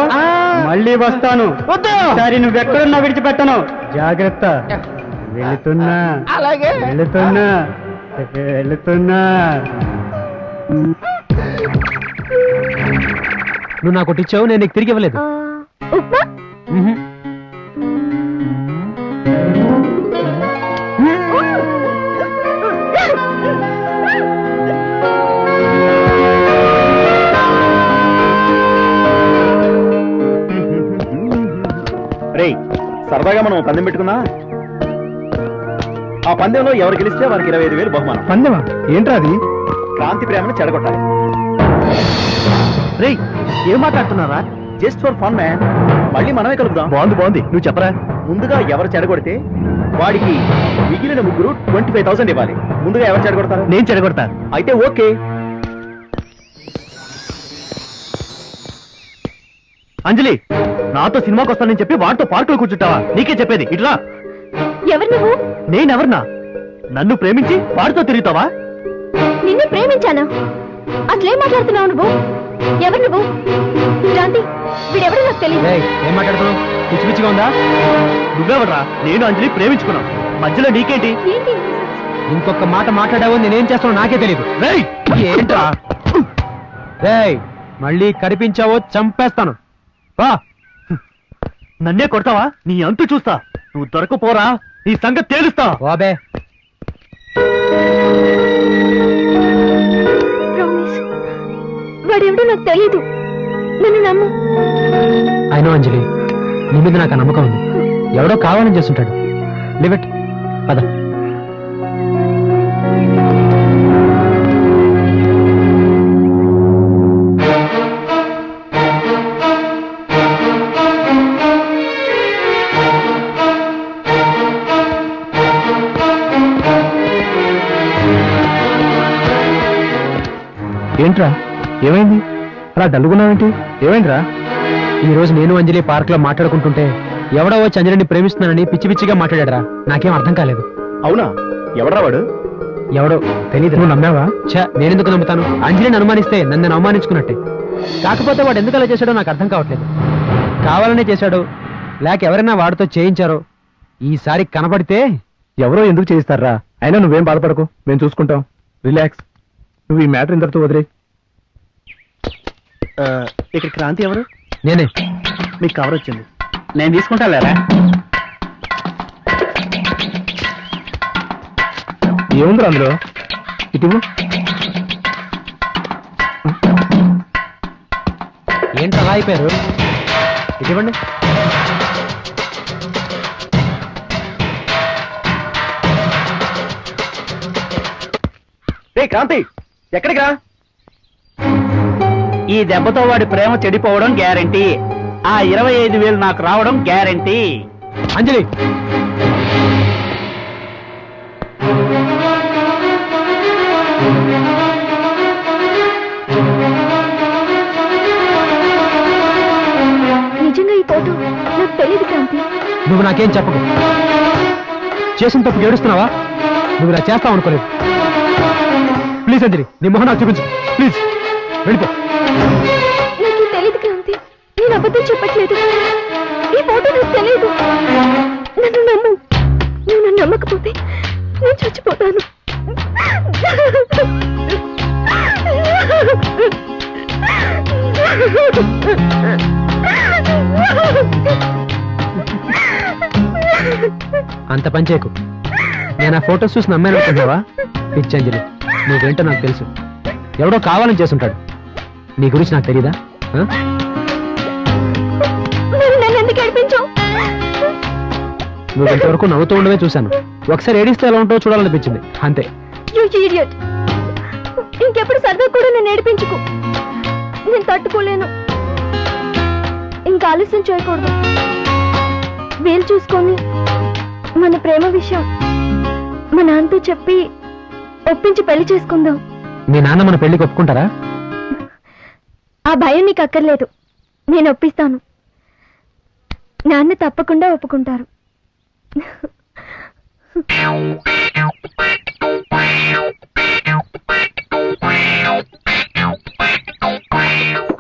మళ్ళీ వస్తాను. వద్దు. ఈసారి నువ్వెక్కడున్నా విడిచిపెట్టను. జాగ్రత్త. వెళుతున్నా, అలాగే. వెళుతున్నా, వెళుతున్నా. నువ్వు నాకు ఒకటి ఇచ్చావు, నేను నీకు తిరిగి ఇవ్వలేదు. ఉప్మా. మ్హూ. రేయ్, సరదాగా మనం పందెం పెట్టుకున్నా? ఆ పందెంలో ఎవరు గెలిస్తే వారికి 25,000 బహుమానం. పందెమా? ఏంట్రా అది? క్రాంతి ప్రేమను చెడగొట్టాలి. రేయ్, ఏం మాట్లాడుతున్నారా? Just for fun man. మళ్ళీ మనమే కలుపుదాం. బాగుంది, బాగుంది. నువ్వు చెప్పరా? ముందుగా ఎవరు చెడగొడితే వాడికి మిగిలిన ముగ్గురు 25,000 ఇవ్వాలి. ముందుగా ఎవరు చెడగొడతారు? నేను చెడగొడతా. అయితే ఓకే. అంజలి, నాతో సినిమాకి వస్తానని చెప్పి వాడితో పార్కులో కూర్చుంటావా? నీకే చెప్పేది, ఇట్లా. ఎవరు నువ్వు? నేనెవర్నా? నన్ను ప్రేమించి వాడితో తిరుగుతావా? నిన్ను ప్రేమించానా? అసలేం మాట్లాడుతున్నావు నువ్వు? ఎవరు నువ్వు? శాంతి, వీడెవరు నాకు తెలియదు. ఏయ్, ఏం మాట్లాడుతున్నావు? పిచ్చి పిచ్చిగా ఉందా? నువ్వెవర్రా? నేను అంజలి ప్రేమించుకున్నాం, మధ్యలో నీకేంటి? ఏంటి? ఇంకొక మాట మాట్లాడావో నేనేం చేస్తానో నాకే తెలియదు. రేయ్, ఏంట్రా? రేయ్, మళ్ళీ కనిపించావో చంపేస్తాను. వా. నన్నే కొడతావా? నీ అంతు చూస్తా. నువ్వు దొరకపోరా నీ సంగతి తేలుస్తా. బాబే ప్రామిస్, వాడెవడో నాకు తెలీదు, నన్ను నమ్ము. అయినో అంజలి, నీ మీద నాకు నమ్మకం ఉంది. ఎవడో కావాలని చేస్తుంటాడు. లివ్ ఇట్, పద. ఏంట్రా, ఏమైంది? అలా డల్లుగున్నావేంటి? ఏమైందిరా? ఈ రోజు నేను అంజలి పార్క్ లో మాట్లాడుకుంటుంటే ఎవడో వచ్చి అంజలిని ప్రేమిస్తున్నానని పిచ్చి పిచ్చిగా మాట్లాడారా. నాకేం అర్థం కాలేదు. అవునా? ఎవడ్రా వాడు? ఎవడో తెలీదు. నువ్వు నమ్మావా? నేనెందుకు నమ్ముతాను? అంజలిని అనుమానిస్తే నన్ను అవమానించుకున్నట్టే. కాకపోతే వాడు ఎందుకు అలా చేశాడో నాకు అర్థం కావట్లేదు. కావాలనే చేశాడో లేక ఎవరైనా వాడితో చేయించారో. ఈసారి కనబడితే ఎవరో ఎందుకు చేయిస్తారా? అయినా నువ్వేం బాధపడకు, మేము చూసుకుంటాం. రిలాక్స్. నువ్వు ఈ మ్యాటర్ ఇంతటితో వదిలే. ఇక్కడ క్రాంతి ఎవరు? నేనే. మీకు కవర్ వచ్చింది. నేను తీసుకుంటా లేరా? ఏముందిరా అందులో? ఇటు ఏంటి అలా అయిపోయారు? ఇటువంటి రే క్రాంతి, ఎక్కడికి రా? ఈ దెబ్బతో వాడి ప్రేమ చెడిపోవడం గ్యారంటీ. ఆ 25,000 నాకు రావడం గ్యారంటీ. అంజలి, నిజంగా ఈ ఫోటో నాకు తెలియదు క్రాంతి. నువ్వు నాకేం చెప్పకు. చేసిన తప్పు ఏడుస్తున్నావా? నువ్వు ఇలా చేస్తావు అనుకోలేదు. ప్లీజ్ అంజలి, నీ మొహం నాకు చూపించు ప్లీజ్. వెళ్ళిపో. నాకు తెలియదు క్రాంతి, నేను అబద్ధం చెప్పట్లేదు. ఈ ఫోటో నాకు తెలియదు. నన్ను నమ్ము. నువ్వు నన్ను నమ్మకపోతే నేను చచ్చిపోతాను. అంత పని చేయకు. నేను ఆ ఫోటోస్ చూసి నమ్మాను అనుకుంటున్నావా? పిచ్చి అంజలి, నువ్వేంటో నాకు తెలుసు. ఎవడో కావాలని చేస్తుంటాడు. నీ గురించి నాకు తెలీదా? నన్ను ఎందుకు ఏడిపించావు? నువ్వు ఇంతవరకు నవ్వుతూ ఉండవే చూశాను. ఒకసారి ఏడిస్తే ఎలా ఉంటో చూడాలనిపించింది, అంతే. You idiot. ఇంకెప్పుడు సరదా కూడా నన్ను ఏడిపించుకు. నేను తట్టుకోలేను. ఇంకా ఆలస్యం చేయకూడదు. వీలు చూసుకొని మన ప్రేమ విషయం మా నాన్నతో చెప్పి ఒప్పించి పెళ్లి చేసుకుందాం. మీ నాన్న మన పెళ్లికి ఒప్పుకుంటారా? ఆ భయం నీకు అక్కర్లేదు, నేను ఒప్పిస్తాను. నాన్న తప్పకుండా ఒప్పుకుంటారు.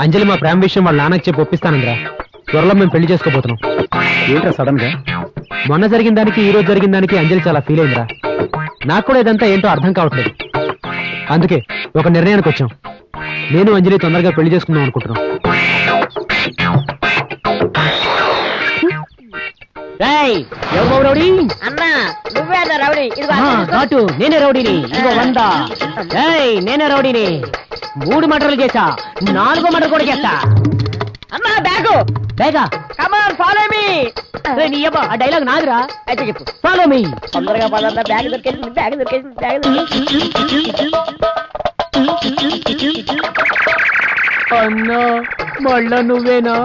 అంజలి మా ప్రేమ విషయం వాళ్ళ నాన్నకి చెప్పి ఒప్పిస్తానందిరా. త్వరలో మేము పెళ్లి చేసుకోబోతున్నాం. ఏంట్రా సడన్ గా? మొన్న జరిగిన దానికి ఈ రోజు జరిగిన దానికి అంజలి చాలా ఫీల్ అయిందిరా. నాకు కూడా ఇదంతా ఏంటో అర్థం కావట్లేదు. అందుకే ఒక నిర్ణయానికి వచ్చాం. నేను అంజలి తొందరగా పెళ్లి చేసుకుందాం అనుకుంటున్నాం. అన్నా నువ్వే అన్న రౌడీ. నాటు నేనే రౌడీని. ఇదిగో 100. నేనే రౌడీని. 3 మర్డర్లు చేశా, 4వ మర్డర్ కూడా చేస్తా. అన్నా బ్యాగు బేగా కమాన్ ఫాలో మీ. నీ అబ్బా ఆ డైలాగ్ నాదిరా. అయితే చెప్పు. Follow me. తొందరగా పదన్నా, బ్యాగ్ దొరికేసింది, బ్యాగ్ దొరికేసింది, బ్యాగ్ అన్నా మళ్ళా నువ్వేనా?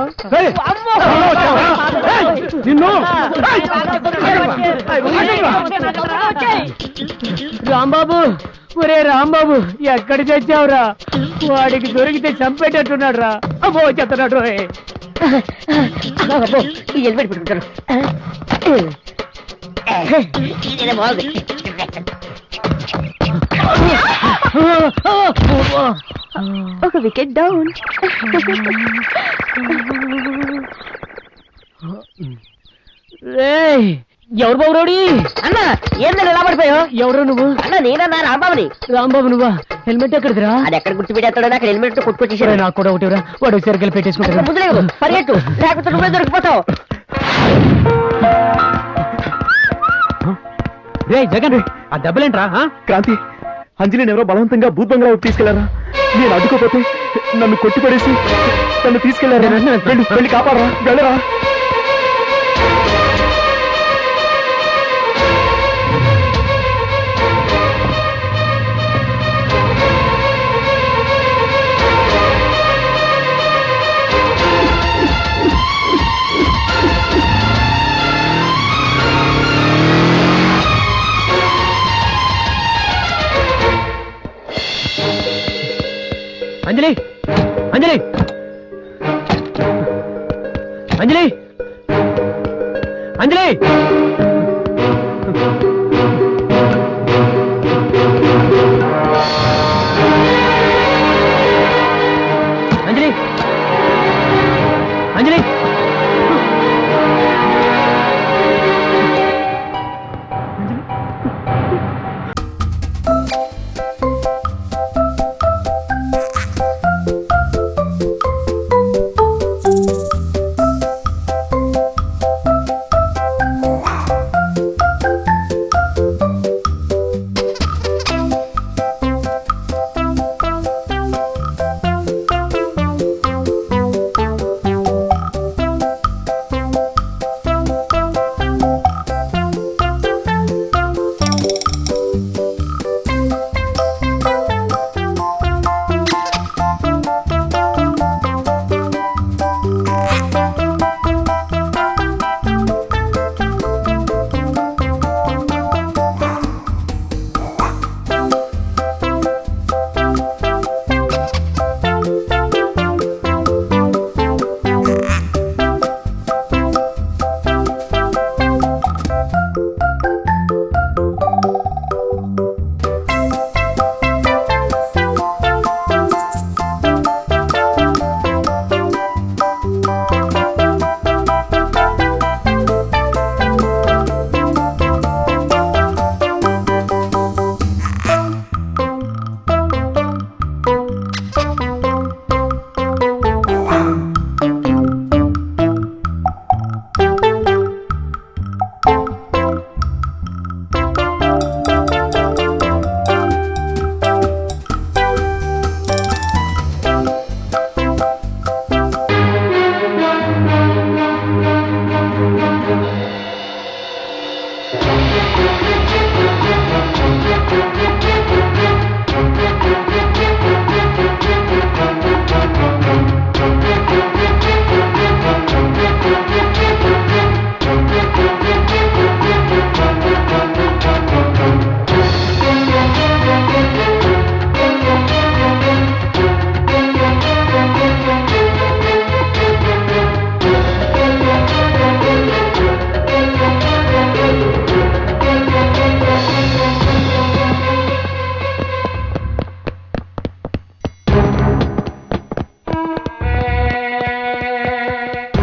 రాంబాబు, ఒరే రాంబాబు, ఎక్కడ చచ్చావురా? వాడికి దొరికితే చంపేటట్టున్నాడు రా. అబ్బో చెత్తనాడు. హెల్మెట్ పెట్టుకుంటారు. ఇదే బాగుంది. ఒక వికెట్ డౌన్. ఎవరు బాబు రౌడీ? అన్నా ఏందని ఎలా పడిపోయావు? ఎవరు నువ్వు? అన్నా నేనన్నా రాంబాబుని. రాంబాబు నువ్వా? హెల్మెట్ ఎక్కడిదిరా? అది ఎక్కడ గుర్తుపెట్టేస్తాడో అక్కడ హెల్మెట్ కొట్టుకొచ్చేసాడు. నాకు కూడా ఒకటిరా. వాడు సరిగ్గా పెట్టేసుకుంటాడు. పరిగెట్టు, లేకపోతే నువ్వే దొరికిపోతావు. రే జగన్ ఆ దెబ్బలేంట్రా క్రాంతి, అంజలిని ఎవరో బలవంతంగా భూత్ బంగ్లా వైపు తీసుకెళ్లారా? నేను అడ్డుకోపోతే నన్ను కొట్టి పడేసి నన్ను తీసుకెళ్లారా? వెళ్ళి కాపాడరా, వెళ్ళరా. అంజలి అంజలి అంజలి అంజలి అంజలి అంజలి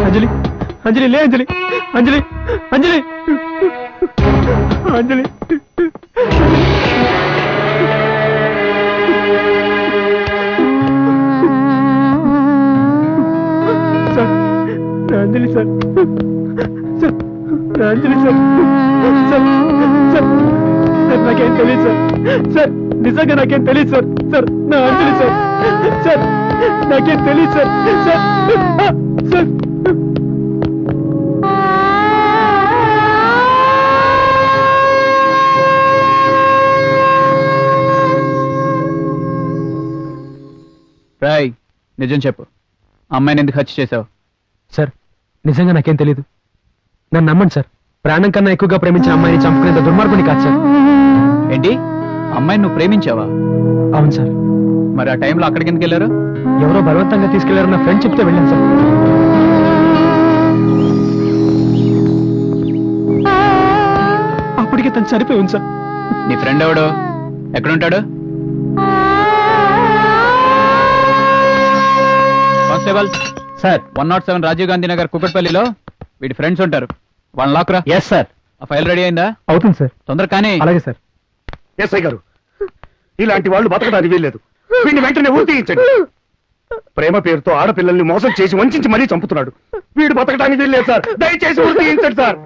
అంజలి అంజలి లే అంజలి అంజలి అంజలి అంజలి సార్ అంజలి సార్ సార్ అంజలి సార్ సార్ సార్ సార్ నాకేం తెలియదు సార్ సార్ నిజంగా నాకేం తెలియదు సార్ సార్ నా అంజలి సార్ సార్ నాకేం తెలియదు సార్ సార్ సార్ రాయ్ నిజం చెప్పు, అమ్మాయిని ఎందుకు హత్య చేశావు? సార్ నిజంగా నాకేం తెలీదు, నన్ను నమ్మండి సార్. ప్రాణం కన్నా ఎక్కువగా ప్రేమించిన అమ్మాయిని చంపుకునేంత దుర్మార్గుని కాదు సార్. ఏంటి, అమ్మాయిని నువ్వు ప్రేమించావా? అవును సార్. మరి ఆ టైంలో అక్కడికి ఎందుకు వెళ్ళారు? ఎవరో బలవంతంగా తీసుకెళ్లారన్న ఫ్రెండ్ చెప్తే వెళ్ళాను సార్. అప్పటికే తను చనిపోయి ఉంది సార్. నీ ఫ్రెండ్ ఎవడు, ఎక్కడుంటాడు? కానిస్టేబుల్ సార్, 107 రాజీవ్ గాంధీ నగర్ కుకట్పల్లిలో వీడి ఫ్రెండ్స్ ఉంటారు, వాళ్ళని లాక్కురా. Yes sir. ఆ ఫైల్ రెడీ అయిందా? అవుతుంది సార్. తొందర కానీ. అలాగే సార్. ఎస్ఐ గారు, ఇలాంటి వాళ్ళు బతకడానికి వీల్లేదు. వీడిని వెంటనే ఊరి తీయించండి. ప్రేమ పేరుతో ఆడపిల్లల్ని మోసం చేసి వంచి మరీ చంపుతున్నాడు. వీడు బతకడానికి వీల్లేదు సార్. దయచేసి ఊరి తీయించండి సార్.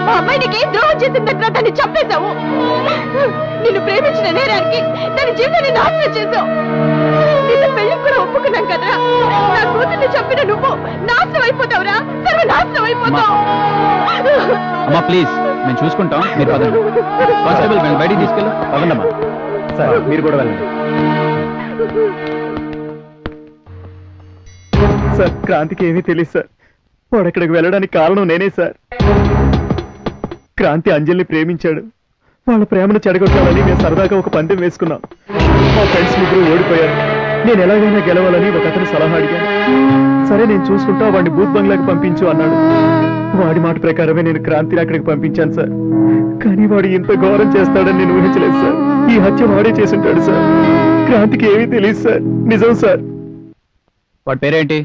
మా అమ్మాయి నీకేం ద్రోహం చేసిందంటే దాన్ని చంపేశావు. నిన్ను ప్రేమించిన నేరానికి దాని జీవితాన్ని నాశనం చేశావు. నిన్ను పెళ్లికి కూడా ఒప్పుకున్నాం కదరా. నా కూతుర్ని చంపిన నువ్వు నాశనం అయిపోతావురా, సర్వనాశనం అయిపోతావు. అమ్మా ప్లీజ్, మేము చూసుకుంటాం, మీరు పదండి. కానిస్టేబుల్ మేము బయటికి తీసుకెళ్ళు. పదండమ్మా. సార్ మీరు కూడా వెళ్ళండి. సార్ క్రాంతికి ఏమీ తెలియదు సార్. వాడు అక్కడికి వెళ్ళడానికి కారణం నేనే సార్. క్రాంతి అంజలిని ప్రేమించాడు. వాళ్ళ ప్రేమను చెడగొట్టాలని మేము సరదాగా ఒక పందెం వేసుకున్నాం. మా ఫ్రెండ్స్ ముగ్గురు ఓడిపోయారు. నేను ఎలాగైనా గెలవాలని ఒక అతను సలహా అడిగాను. సరే నేను చూసుకుంటా, వాడిని బూత్ బంగ్లాకి పంపించు అన్నాడు. వాడి మాట ప్రకారమే నేను క్రాంతిని అక్కడికి పంపించాను సార్. కానీ వాడు ఇంత ఘోరం చేస్తాడని నేను ఊహించలేదు సార్. ఈ హత్య వాడే చేసుంటాడు సార్. క్రాంతికి ఏమీ తెలియదు సార్. నిజం సార్. వాడి పేరేంటి?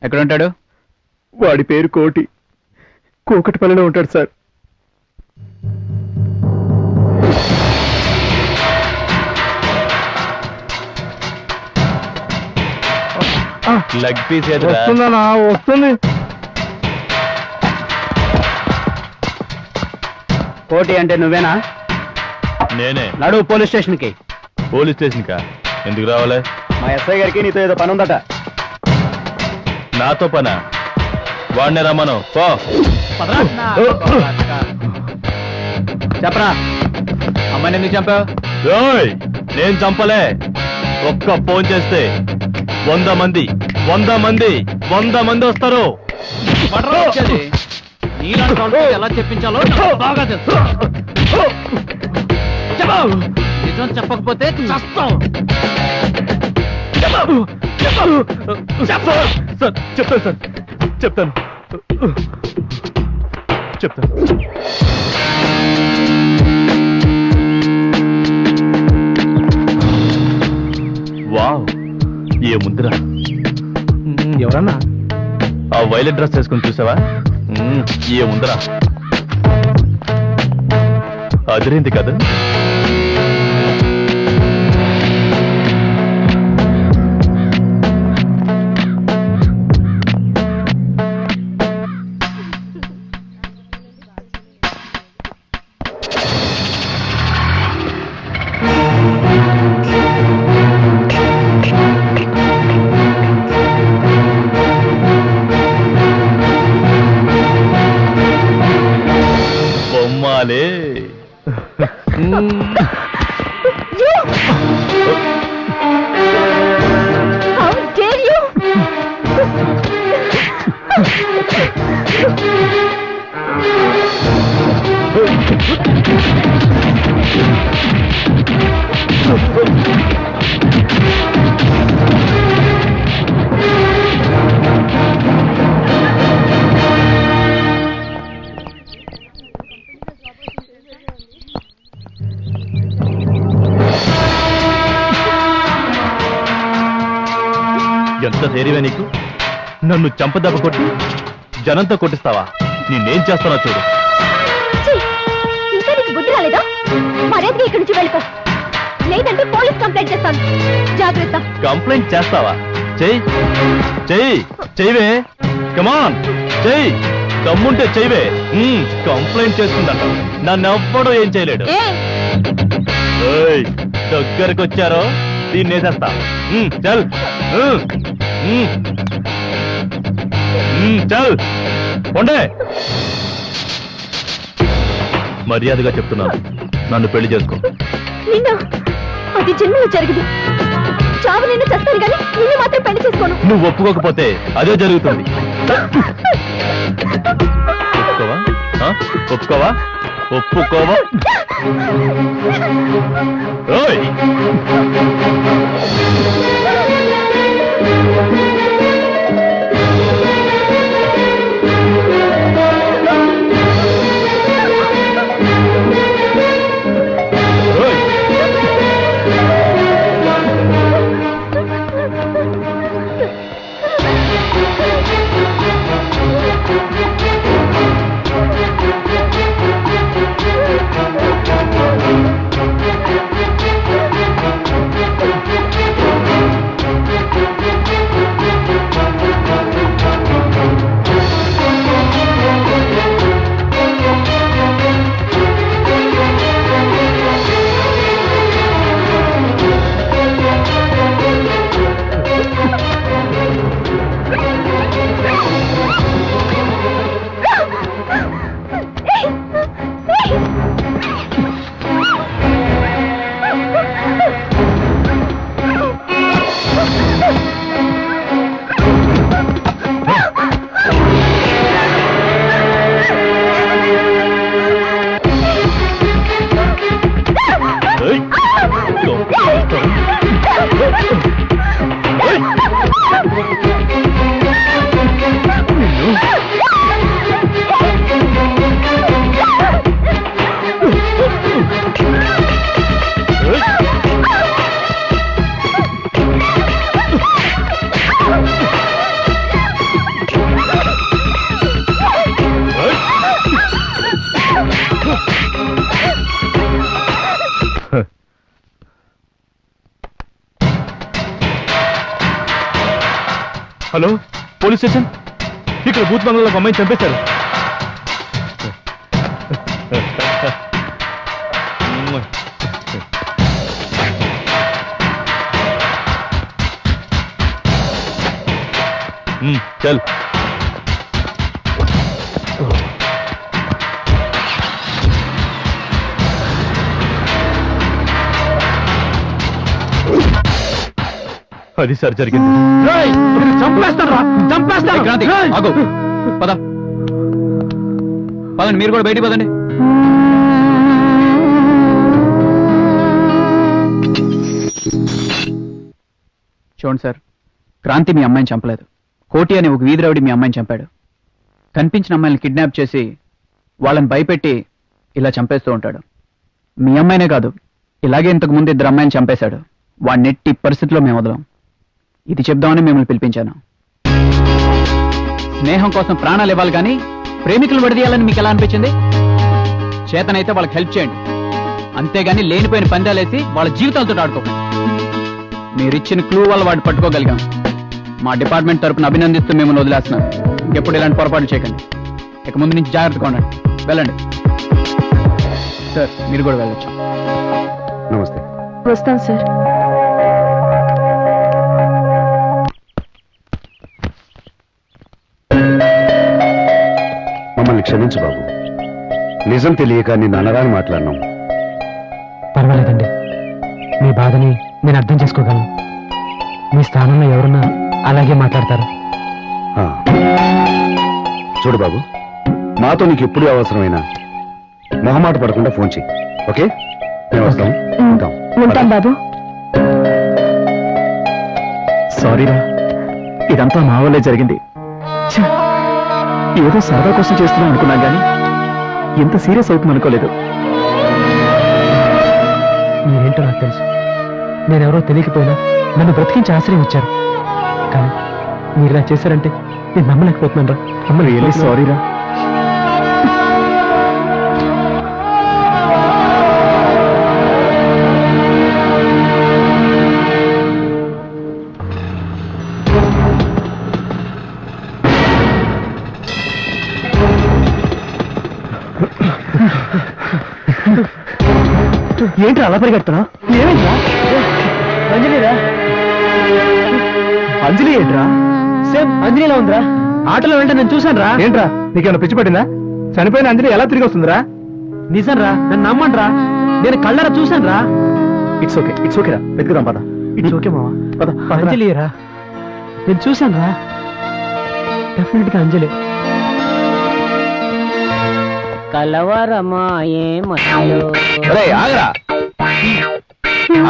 ఎక్కడ ఉంటాడు? వాడి పేరు కోటి. కూకట్పల్లిలో ఉంటాడు సార్. Leg piece వస్తుందనా? వస్తుంది. కోటి అంటే నువ్వేనా? నేనే. నడు పోలీస్ స్టేషన్ కి. పోలీస్ స్టేషన్ కా? ఎందుకు రావాలి? మా ఎస్ఐ గారికి నీతో ఏదో పని ఉందట. నాతో పనా? వాడినే రమ్మను. పో. చెప్పరా, అమ్మాయిని ఎందుకు చంపావు? ఓయ్, నేను చంపలే. ఒక్క ఫోన్ చేస్తే 100 మంది వస్తారు. ఎలా చెప్పించాలో బాగా తెలుసు. నిజం చెప్పకపోతే చస్తాం. సార్ చెప్తాను సార్, చెప్తాను. వావ్, ఏ ముద్ర. ఎవరన్నా? ఆ వైలెట్ డ్రెస్ వేసుకుని చూసావా? ఏ ముందరా అదిరింది కదా. బొమ్మాలే. How dare you? ఎంత ధైర్యమే నీకు? నన్ను చంపదెబ్బ కొట్టి జనంతో కొట్టిస్తావా? నేనేం చేస్తానో చూడు. ఇంకా నీకు బుద్ధి రాలేదా? మర్యాదగా ఇక్కడి నుంచి వెళ్ళిపో, లేదంటే పోలీస్ కంప్లైంట్ చేస్తాను. జాగ్రత్త. కంప్లైంట్ చేస్తావా? చెయ్యవే. కమాన్ చెయ్యి. దమ్ముంటే చెయ్యవే. కంప్లైంట్ చేస్తుందంట. నన్నెవ్వడూ ఏం చేయలేడు. దగ్గరకు వచ్చారో దీన్ని వేసేస్తా. చల్ చల్ పొండే. మర్యాదగా చెప్తున్నాను, నన్ను పెళ్లి చేసుకో. నిన్న అది జన్మలో జరగదు. చావు నిన్ను చేస్తాను కానీ నిన్ను మాత్రం పెళ్లి చేసుకోను. నువ్వు ఒప్పుకోకపోతే అదే జరుగుతుంది. ఒప్పుకోవా? ఒప్పుకోవా? ఓయ్ హలో పోలీస్ స్టేషన్, ఇక్కడ బూత్ బంగ్లాలో ఒక అమ్మాయిని చంపేశారు. చల్. అది సార్ జరిగింది. క్రాంతి, ఆగు. పదండి, మీరు కూడా బయటికి పదండి. చూడండి సార్, క్రాంతి మీ అమ్మాయిని చంపలేదు. కోటి అనే ఒక వీధి రౌడీ మీ అమ్మాయిని చంపాడు. కనిపించిన అమ్మాయిని కిడ్నాప్ చేసి వాళ్ళని భయపెట్టి ఇలా చంపేస్తూ ఉంటాడు. మీ అమ్మాయినే కాదు, ఇలాగే ఇంతకు ముందు 2 అమ్మాయిని చంపేశాడు. వాడిని నెట్టి పరిస్థితిలో మేము వదలం. ఇది చెప్దామని మిమ్మల్ని పిలిపించాను. స్నేహం కోసం ప్రాణాలు ఇవ్వాలి కానీ ప్రేమికులు విడదీయాలని మీకు ఎలా అనిపించింది? చేతనైతే వాళ్ళకి హెల్ప్ చేయండి, అంతేగాని లేనిపోయిన పందాలేసి వాళ్ళ జీవితాలతో ఆడుకోకండి. మీరిచ్చిన క్లూ వల్ల వాడిని పట్టుకోగలిగాం. మా డిపార్ట్మెంట్ తరపున అభినందిస్తూ మిమ్మల్ని వదిలేస్తున్నాను. ఇంకెప్పుడు ఇలాంటి పొరపాటు చేయకండి. ఇక ముందు నుంచి జాగ్రత్తగా ఉండండి. వెళ్ళండి సార్, మీరు కూడా వెళ్ళొచ్చు. నమస్తే. వస్తాం సార్. మమ్మల్ని క్షమించు బాబు, నిజం తెలియక నిన్ను అనరాని మాట్లాడినాం. పర్వాలేదండి, మీ బాధని నేను అర్థం చేసుకోగలను. మీ స్థానంలో ఎవరున్నా అలాగే మాట్లాడతారు. ఆ. చూడు బాబు, మాతో నీకు ఎప్పుడు అవసరమైనా మొహమాట పడకుండా ఫోన్ చెయ్యి. ఓకే, మేము వస్తాం. ఉంటాం బాబు. సారీరా, ఇదంతా మా వల్లే జరిగింది. ఛ! ఏదో సరదా కోసం చేస్తున్నాం అనుకున్నాం కానీ ఎంత సీరియస్ అవుతుంది అనుకోలేదు. మీరేంటో నాకు తెలుసు. నేనెవరో తెలియకపోయినా నన్ను బ్రతికించి ఆశ్రయం ఇచ్చారు. కానీ మీరు ఇలా చేశారంటే నేను నమ్మలేకపోతున్నాను రా. రియల్లీ సారీరా. ఏంట్రా అలా పరిగెడుతున్నా? ఏమైందా? అంజలిరా? అంజలి ఏంట్రా? సేమ్ అంజలిలా ఉందిరా. ఆటోలో వెంట నేను చూశాను రా. ఏంట్రా నీకేమైనా పిచ్చి పట్టిందా? చనిపోయిన అంజలి ఎలా తిరిగి వస్తుందిరా? నిజం రా, నన్ను నమ్మండి రా. నేను కళ్ళరా చూశాను రా. ఇట్స్ ఓకే, ఇట్స్ ఓకే రా, వెతుకుదాం పద. ఇట్స్ ఓకే మావా. పద. అంజలి రా, నేను చూశాను రా. డెఫినెట్ గా అంజలి. కలవరమాయే ఆగరా.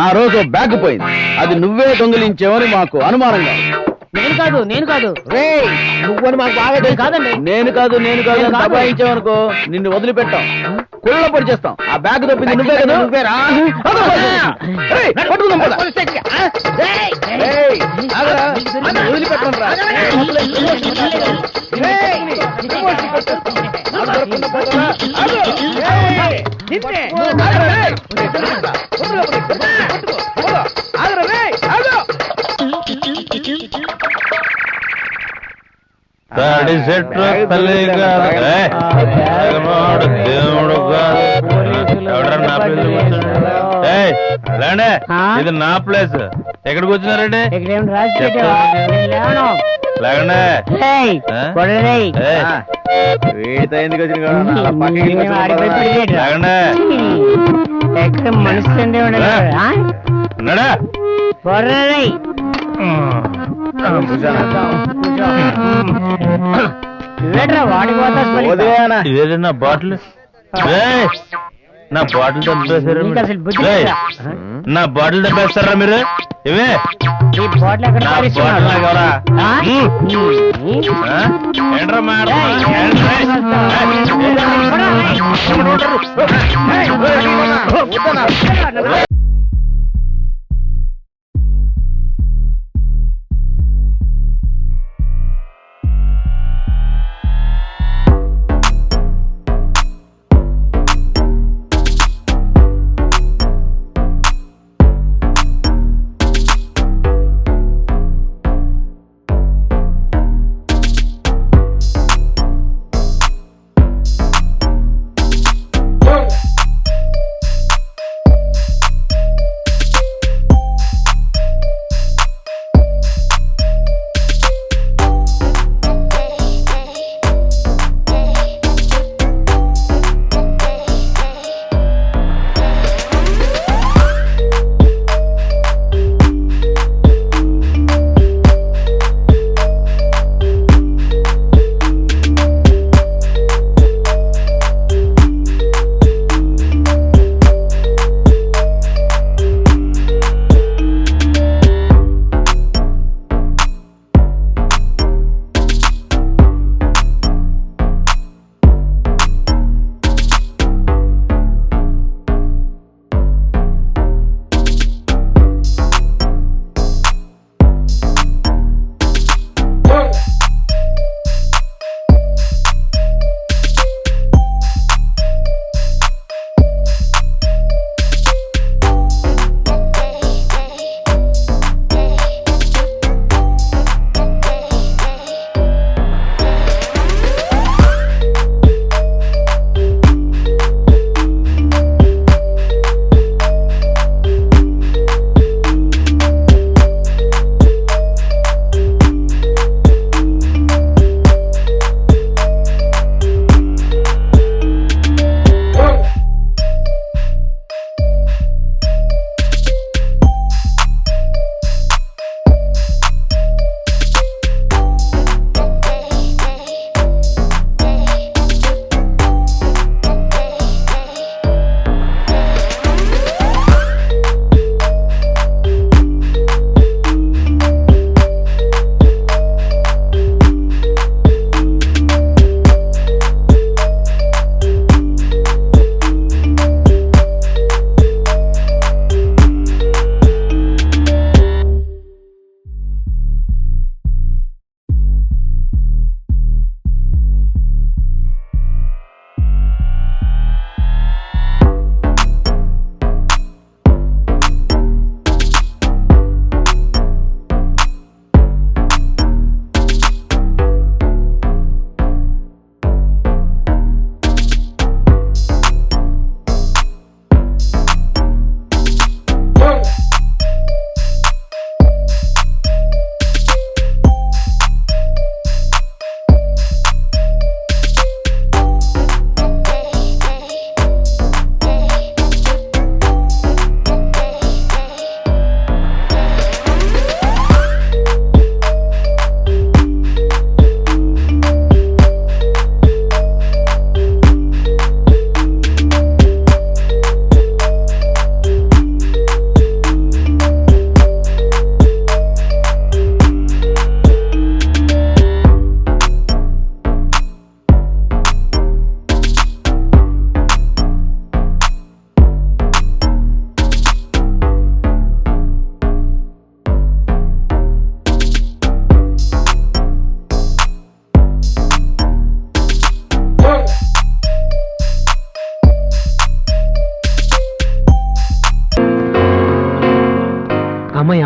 ఆ రోజు బ్యాగ్ పోయింది, అది నువ్వే దొంగిలించేవని మాకు అనుమానంగా. నేను కాదు నువ్వని మాకు బాగా నేను కాదండి. నేను కాదు దబాయించావనుకో నిన్ను వదిలిపెట్టాం, కుళ్ళ పడి చేస్తాం. ఆ బ్యాగ్ తప్పింది నువ్వే కదా. నువ్వేరా? పట్టుకుందాం పద. ఆగరా, వదిలిపెట్టం రా. ఇది నా ప్లేస్. ఎక్కడికి వచ్చినారండి? వీడితో ఎందుకు వచ్చిన ఎక్కడ మనిషి ఉన్నాడా? వాడి నా బాటిల్ దెబ్బేశారు. నా బాటిల్ దెబ్బేస్తారా మీరు? ఇవే ఏంట్రా మేడం?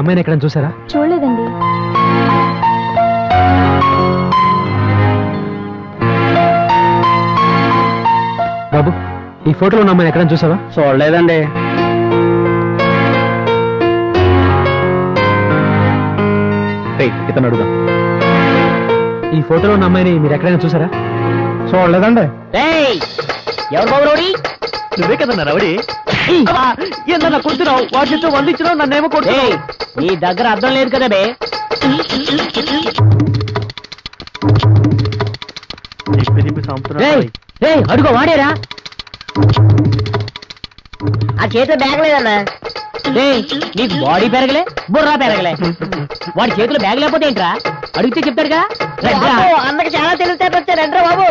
అమ్మాయిని ఎక్కడైనా చూసారా? చూడలేదండి. బాబు, ఈ ఫోటోలో ఉన్న అమ్మాయిని ఎక్కడైనా చూసావా? చూడలేదండి. ఇతను అడుగుదాం. ఈ ఫోటోలో ఉన్న అమ్మాయిని మీరు ఎక్కడైనా చూసారా? చూడలేదండి. ఎవరు బాబు రౌడీ? నువ్వే కదన్నా రౌడీ. ఏందన్నా కొడుతున్నావు? వాటితో వందించినావు, నన్నేమో కొడుతున్నావు. నీ దగ్గర అర్థం లేదు కదా బే. అడుగో వాడేరా. ఆ చేతిలో బ్యాగ్ లేదన్నా. నీకు బాడీ పెరగలే, బుర్రా పెరగలే. వాడి చేతిలో బ్యాగ్ లేకపోతే ఏంట్రా? అడిగితే చెప్తాడుగా. అన్నకి చాలా తెలివితేటలు వచ్చారు. రండ్రా బాబు.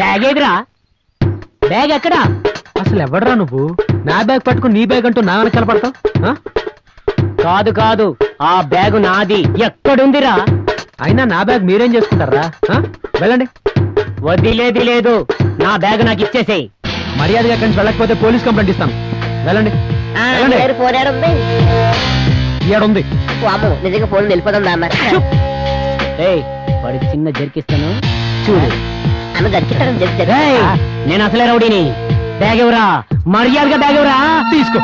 బ్యాగ్ ఏదిరా? బ్యాగ్ ఎక్కడా? అసలు ఎవడరా నువ్వు? నా బ్యాగ్ పట్టుకుని నీ బ్యాగ్ అంటూ నా వెనకాల పడతావు? కాదు కాదు, ఆ బ్యాగు నాది. ఎక్కడుందిరా? అయినా నా బ్యాగ్ మీరేం చేసుకుంటారా? వెళ్ళండి. వదిలేది లేదు. నా బ్యాగ్ నాకు ఇచ్చేసేయ్. మర్యాదగా ఎక్కడి నుంచి వెళ్ళకపోతే పోలీస్ కంప్లైంట్ ఇస్తాను. వెళ్ళండి. ఫోన్ ఏడుంది? ఏడుంది. నిజంగా ఫోన్ వెళ్ళిపోతుందా అన్న? వాడి చిన్న జరికిస్తాను చూడు. అన్న జరికిస్తాను. నేను అసలే రౌడీని. బ్యాగ్ ఎవరా? మర్యాదగా బ్యాగ్ ఎవరా? తీసుకో.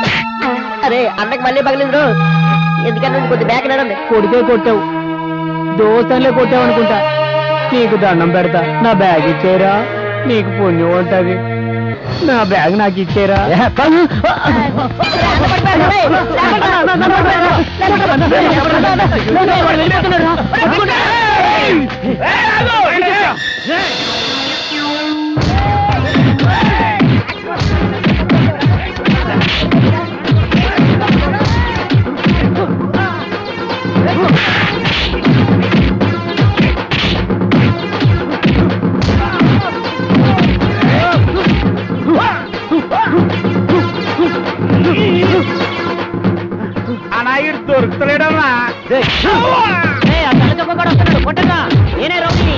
అరే అన్నకి మళ్ళీ పగిలింది. ఎందుకంటే కొద్ది బ్యాగ్ నడండి. కొడితే కొట్టావు, దోస్తాన్లే కొట్టావు అనుకుంటా. నీకు దండం పెడతా, నా బ్యాగ్ ఇచ్చేరా. నీకు పుణ్యం ఉంటది. నా బ్యాగ్ నాకు ఇచ్చేరా. దొరుకుతలేడమ్మా. కొట్టగా నేనే రౌడీని.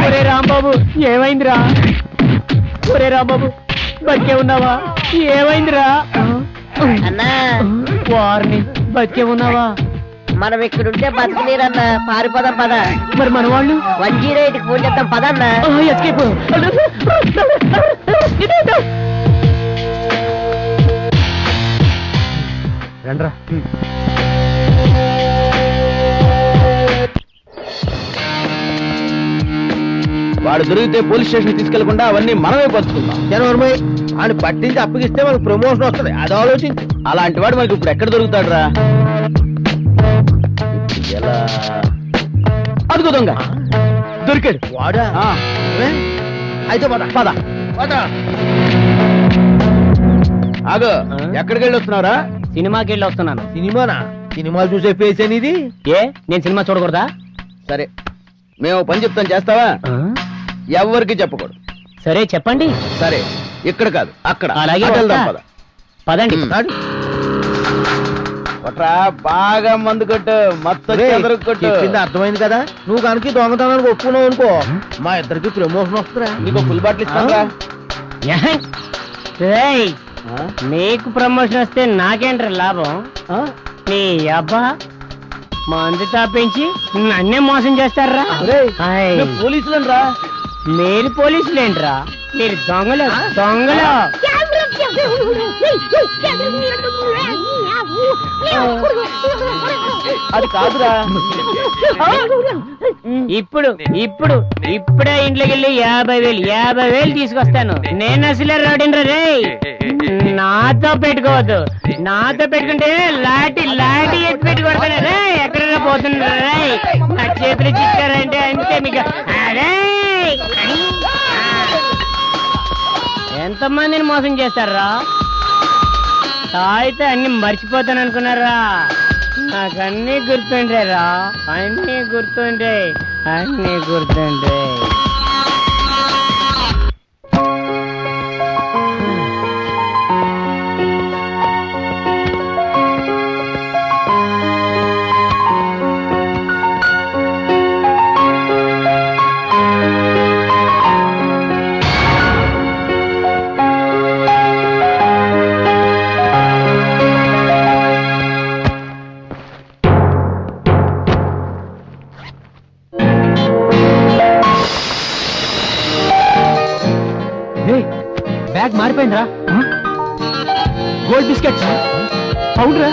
ఒరే రాంబాబు, ఏమైందిరా? ఒరే రాంబాబు, బతికే ఉన్నావా? ఏమైందిరా? అన్నా వారిని బతికే ఉన్నావా? మనం ఇక్కడుంటే బతకలేరన్నా. పారిపోదాం పద. మరి మన వాళ్ళు 108కి ఫోన్ చేద్దాం పదన్నా. ఎస్కేప్. రండ్రా. వాడు దొరికితే పోలీస్ స్టేషన్ తీసుకెళ్లకుండా అవన్నీ మనమే పంచుకుందాం. జనవరి ఆయన పట్టించి అప్పగిస్తే మనకు ప్రమోషన్ వస్తుంది. అది ఆలోచించి. అలాంటి వాడు మనకి ఇప్పుడు ఎక్కడ దొరుకుతాడు రా? ఎలా? అదుగో దొంగ దొరికాడు. వాడా? అయితే పద పద పద. ఆగో, ఎక్కడికి వెళ్ళి వస్తున్నారా? సినిమాకి వెళ్ళి వస్తున్నాను. సినిమానా? సినిమాలు చూసే ఫేస్ అనేది. ఏ, నేను సినిమా చూడకూడదా? సరే, మేము పని చెప్తాం, చేస్తావా? ఎవరికి చెప్పకూడదు. సరే చెప్పండి. సరే, ఇక్కడ కాదు అక్కడ. అలాగే అటు వెళ్దాం, వస్తా. పద. పదండి. కొట్రా, బాగా మందు కొట్టు, మొత్తం చెదరకు కొట్టు. చెప్పింది అర్థమైంది కదా. నువ్వు కనుక దొంగతనానికి ఒప్పుకున్నావు అనుకో, మా ఇద్దరికి ప్రమోషన్ వస్తుందా? నీకు ఫుల్ బాటిల్ ఇస్తారా? నీకు ప్రమోషన్ వస్తే నాకేంట్రా లాభం? నీ అబ్బా మందు తాపించి నన్నే మోసం చేస్తారా? పోలీసులను రా. మీరు పోలీసులేంట్రా? మీరు దొంగలు దొంగలు. అది కాదురా. ఇప్పుడే ఇంట్లోకి వెళ్ళి 50,000 తీసుకొస్తాను. నేను అసలే రౌడీని రే. నాతో పెట్టుకోవద్దు. నాతో పెట్టుకుంటే లాటి ఎత్తి పెట్టుకోవడతాను రే. ఎక్కడైనా పోతున్నా రే. నా చేతులు చిక్కారంటే అంతే మీకు. అరే ఎంతమందిని మోసం చేస్తారా? తాయితే అన్ని మర్చిపోతాను అనుకున్నారా? నాకన్నీ గుర్తుండేరా. అన్నీ గుర్తుండే. బ్యాగ్ మారిపోయిందిరా. Gold biscuits. అవునరా.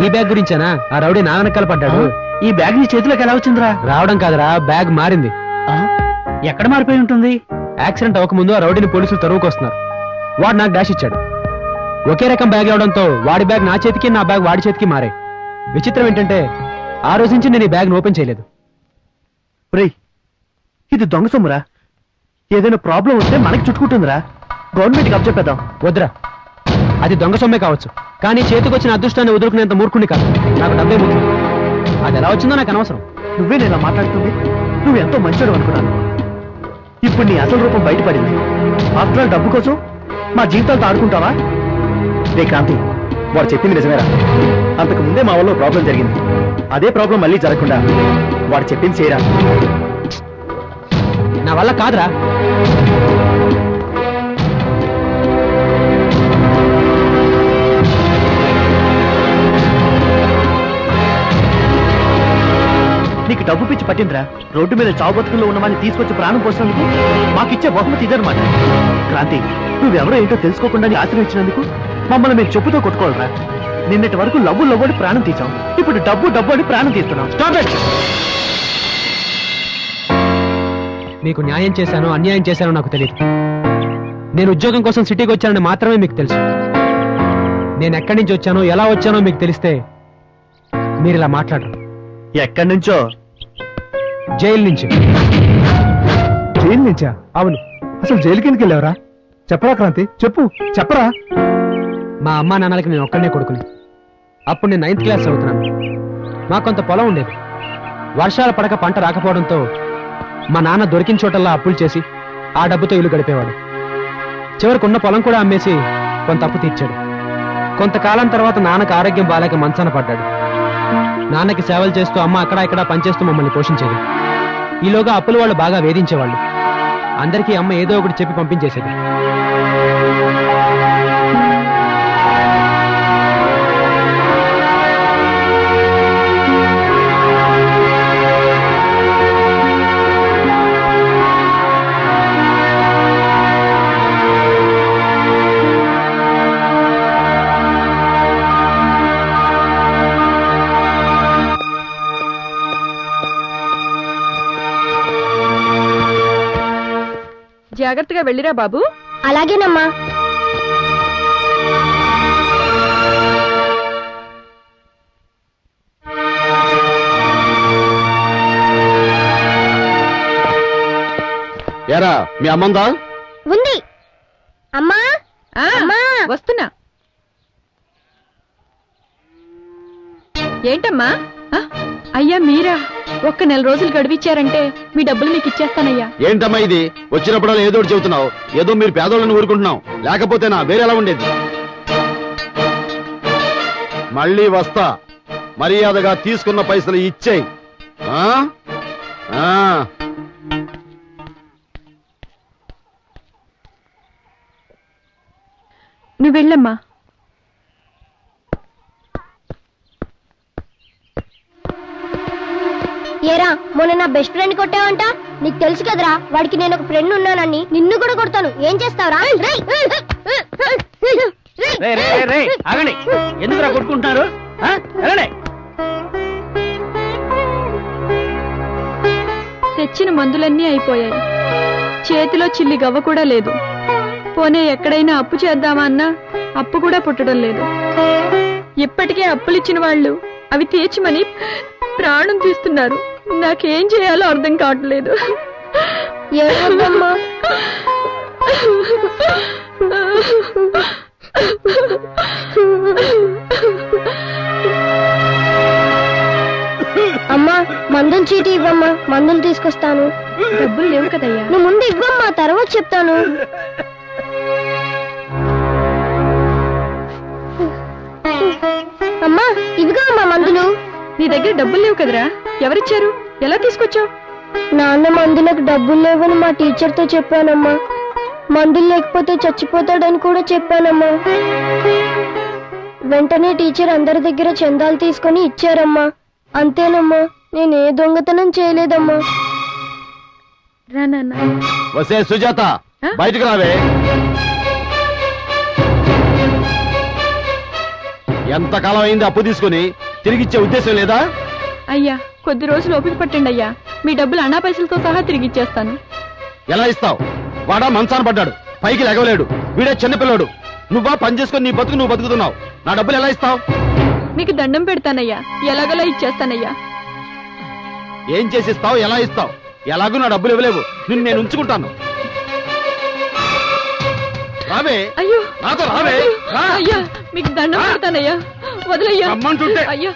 ఈ బ్యాగ్ గురించేనా ఆ రౌడీ నా వెనకాల పడ్డాడు? ఈ బ్యాగ్ నీ చేతిలోకి ఎలా వచ్చిందిరా? రావడం కాదురా, బ్యాగ్ మారింది. ఎక్కడ మారిపోయి ఉంటుంది? యాక్సిడెంట్ అవ్వకముందు ఆ రౌడీని పోలీసులు తరువుకొస్తున్నారు. వాడు నాకు డాష్ ఇచ్చాడు. ఒకే రకం బ్యాగ్ అవడంతో వాడి బ్యాగ్ నా చేతికి, నా బ్యాగ్ వాడి చేతికి మారాయి. విచిత్రం ఏంటంటే ఆ రోజు నుంచి నేను ఈ బ్యాగ్ ఓపెన్ చేయలేదు. రేయ్, ఇది దొంగ సొమ్మురా. ఏదైనా ప్రాబ్లం వస్తే మనకి చుట్టుకుంటుందిరా. గవర్నమెంట్కి అప్పచెప్పేద్దాం. వద్దురా, అది దొంగ సొమ్మే కావచ్చు, కానీ చేతికొచ్చిన అదృష్టాన్ని వదులుకునేంత మూర్ఖుని కాదు. నాకు డబ్బే ముఖ్యం. అది ఎలా వచ్చిందో నాకు అనవసరం. నువ్వే నేను మాట్లాడుతుంది. నువ్వు ఎంతో మంచోడు అనుకున్నాను. ఇప్పుడు నీ అసలు రూపం బయటపడింది. ఆఫ్టర్ ఆల్ డబ్బు కోసం మా జీవితాలతో ఆడుకుంటావా? రే క్రాంతి, వాడు చెప్పింది నిజమేరా. అంతకు ముందే మా వల్ల ప్రాబ్లం జరిగింది. అదే ప్రాబ్లం మళ్ళీ జరగకుండా వాడు చెప్పింది చేయరా. నా వల్ల కాదురా. నీకు డబ్బు పిచ్చి పట్టిందిరా. రోడ్డు మీద చావు బతుకుల్లో ఉన్నవాడిని తీసుకొచ్చి ప్రాణం పోసినందుకు మాకిచ్చే బహుమతి ఇదనమాట. క్రాంతి, నువ్వెవరో ఏంటో తెలుసుకోకుండా ఆశ్రయించినందుకు మమ్మల్ని మేము చెప్పుతో కొట్టుకోవాలరా. నిన్నటి వరకు లవ్వు అని ప్రాణం తీసాం. ఇప్పుడు డబ్బు అని ప్రాణం తీస్తున్నాం. మీకు న్యాయం చేశానో అన్యాయం చేశానో నాకు తెలియదు. నేను ఉద్యోగం కోసం సిటీకి వచ్చానని మాత్రమే మీకు తెలుసు. నేను ఎక్కడి నుంచి వచ్చానో ఎలా వచ్చానో మీకు తెలిస్తే మీరు ఇలా మాట్లాడరు. ఎక్కడి నుంచో? జైలు నుంచి. జైలు నుంచా? అవును. అసలు జైలుకి ఎందుకు వెళ్ళావరా? చెప్పరా క్రాంతి, చెప్పరా. మా అమ్మా నాన్నలకి నేను ఒక్కడనే కొడుకుని. అప్పుడు నేను 9th క్లాస్ చదువుతున్నాను. మాకొంత పొలం ఉండేది. వర్షాలు పడక పంట రాకపోవడంతో మా నాన్న దొరికిన చోటల్లా అప్పులు చేసి ఆ డబ్బుతో ఇల్లు గడిపేవాడు. చివరికి ఉన్న పొలం కూడా అమ్మేసి కొంత అప్పు తీర్చాడు. కొంతకాలం తర్వాత నాన్నకు ఆరోగ్యం బాలేక మంచాన పడ్డాడు. నాన్నకి సేవలు చేస్తూ అమ్మ అక్కడ ఇక్కడ పనిచేస్తూ మమ్మల్ని పోషించేది. ఈలోగా అప్పుల వాళ్ళు బాగా వేధించేవాళ్ళు. అందరికీ అమ్మ ఏదో ఒకటి చెప్పి పంపించేసేది. జాగ్రత్తగా వెళ్ళిరా బాబు. అలాగేనమ్మా. ఎరా మీ అమ్మందా? ఉంది. అమ్మా వస్తున్నా. ఏంటమ్మా? అయ్యా మీరా? ఒక్క నెల రోజులు గడివిచ్చారంటే మీ డబ్బులు మీకు ఇచ్చేస్తానయ్యా. ఏంటమ్మా ఇది? వచ్చినప్పుడు ఏదో ఒకటి చెబుతున్నావు. ఏదో మీరు పేదోళ్ళని ఊరుకుంటున్నావు. లేకపోతే నా వేరేలా ఉండేది. మళ్ళీ వస్తా. మర్యాదగా తీసుకున్న పైసలు ఇచ్చేయి. నువ్వు వెళ్ళమ్మా. ఏరా మొన్న నా బెస్ట్ ఫ్రెండ్ కొట్టావంట? నీకు తెలుసు కదరా వాడికి నేను ఒక ఫ్రెండ్ ఉన్నానని. నిన్ను కూడా కొడతాను, ఏం చేస్తావురా? ఆగండి, ఎందుకురా కొట్టుకుంటున్నారు? తెచ్చిన మందులన్నీ అయిపోయాయి. చేతిలో చిల్లి గవ్వ కూడా లేదు. పోనీ ఎక్కడైనా అప్పు చేద్దామా అన్నా అప్పు కూడా పుట్టడం లేదు. ఇప్పటికే అప్పులిచ్చిన వాళ్ళు అవి తీర్చమని ప్రాణం తీస్తున్నారు. నాకేం చేయాలో అర్థం కావట్లేదు. అమ్మా మందులు చీటి ఇవ్వమ్మా, మందులు తీసుకొస్తాను. డబ్బులు లేవు కదయ్యా. నువ్వు ముందు ఇవ్వమ్మా, తర్వాత చెప్తాను. అమ్మా ఇవిగా అమ్మా మందులు. నీ దగ్గర డబ్బులు లేవు కదరా, ఎవరిచ్చారు? ఎలా తీసుకొచ్చావు? నాన్న మందులకు డబ్బులు లేవని మా టీచర్తో చెప్పానమ్మా. మందులు లేకపోతే చచ్చిపోతాడని కూడా చెప్పానమ్మా. వెంటనే టీచర్ అందరి దగ్గర చందాలు తీసుకొని ఇచ్చారమ్మా. అంతేనమ్మా, నేనే దొంగతనం చేయలేదమ్మా. వసే సుజాత, బయటకు రావే. ఎంతకాలం అయింది అప్పు తీసుకుని, తిరిగిచ్చే ఉద్దేశం లేదా? అయ్యా కొద్ది రోజులు ఓపిక పట్టండి అయ్యా, మీ డబ్బులు అన్నా పైసలతో సహా తిరిగిచ్చేస్తాను. ఎలా ఇస్తావు? వాడా మంచాన పడ్డాడు, పైకి లెగవలేడు. వీడే చిన్నపిల్లాడు. నువ్వా పని చేసుకుని నీ బతుకు నువ్వు బతుకుతున్నావు. నా డబ్బులు ఎలా ఇస్తావు? మీకు దండం పెడతానయ్యా, ఎలాగలా ఇచ్చేస్తానయ్యా. ఏం చేసిస్తావు? ఎలా ఇస్తావు? ఎలాగూ నా డబ్బులు ఇవ్వలేవు. నిన్ను నేను ఉంచుకుంటాను. రావే. అయ్యో నాతో రావే. అయ్యా మీకు దండం పెడతానయ్యా, వదిలయ్యా. రమ్మంటుంటే అయ్యా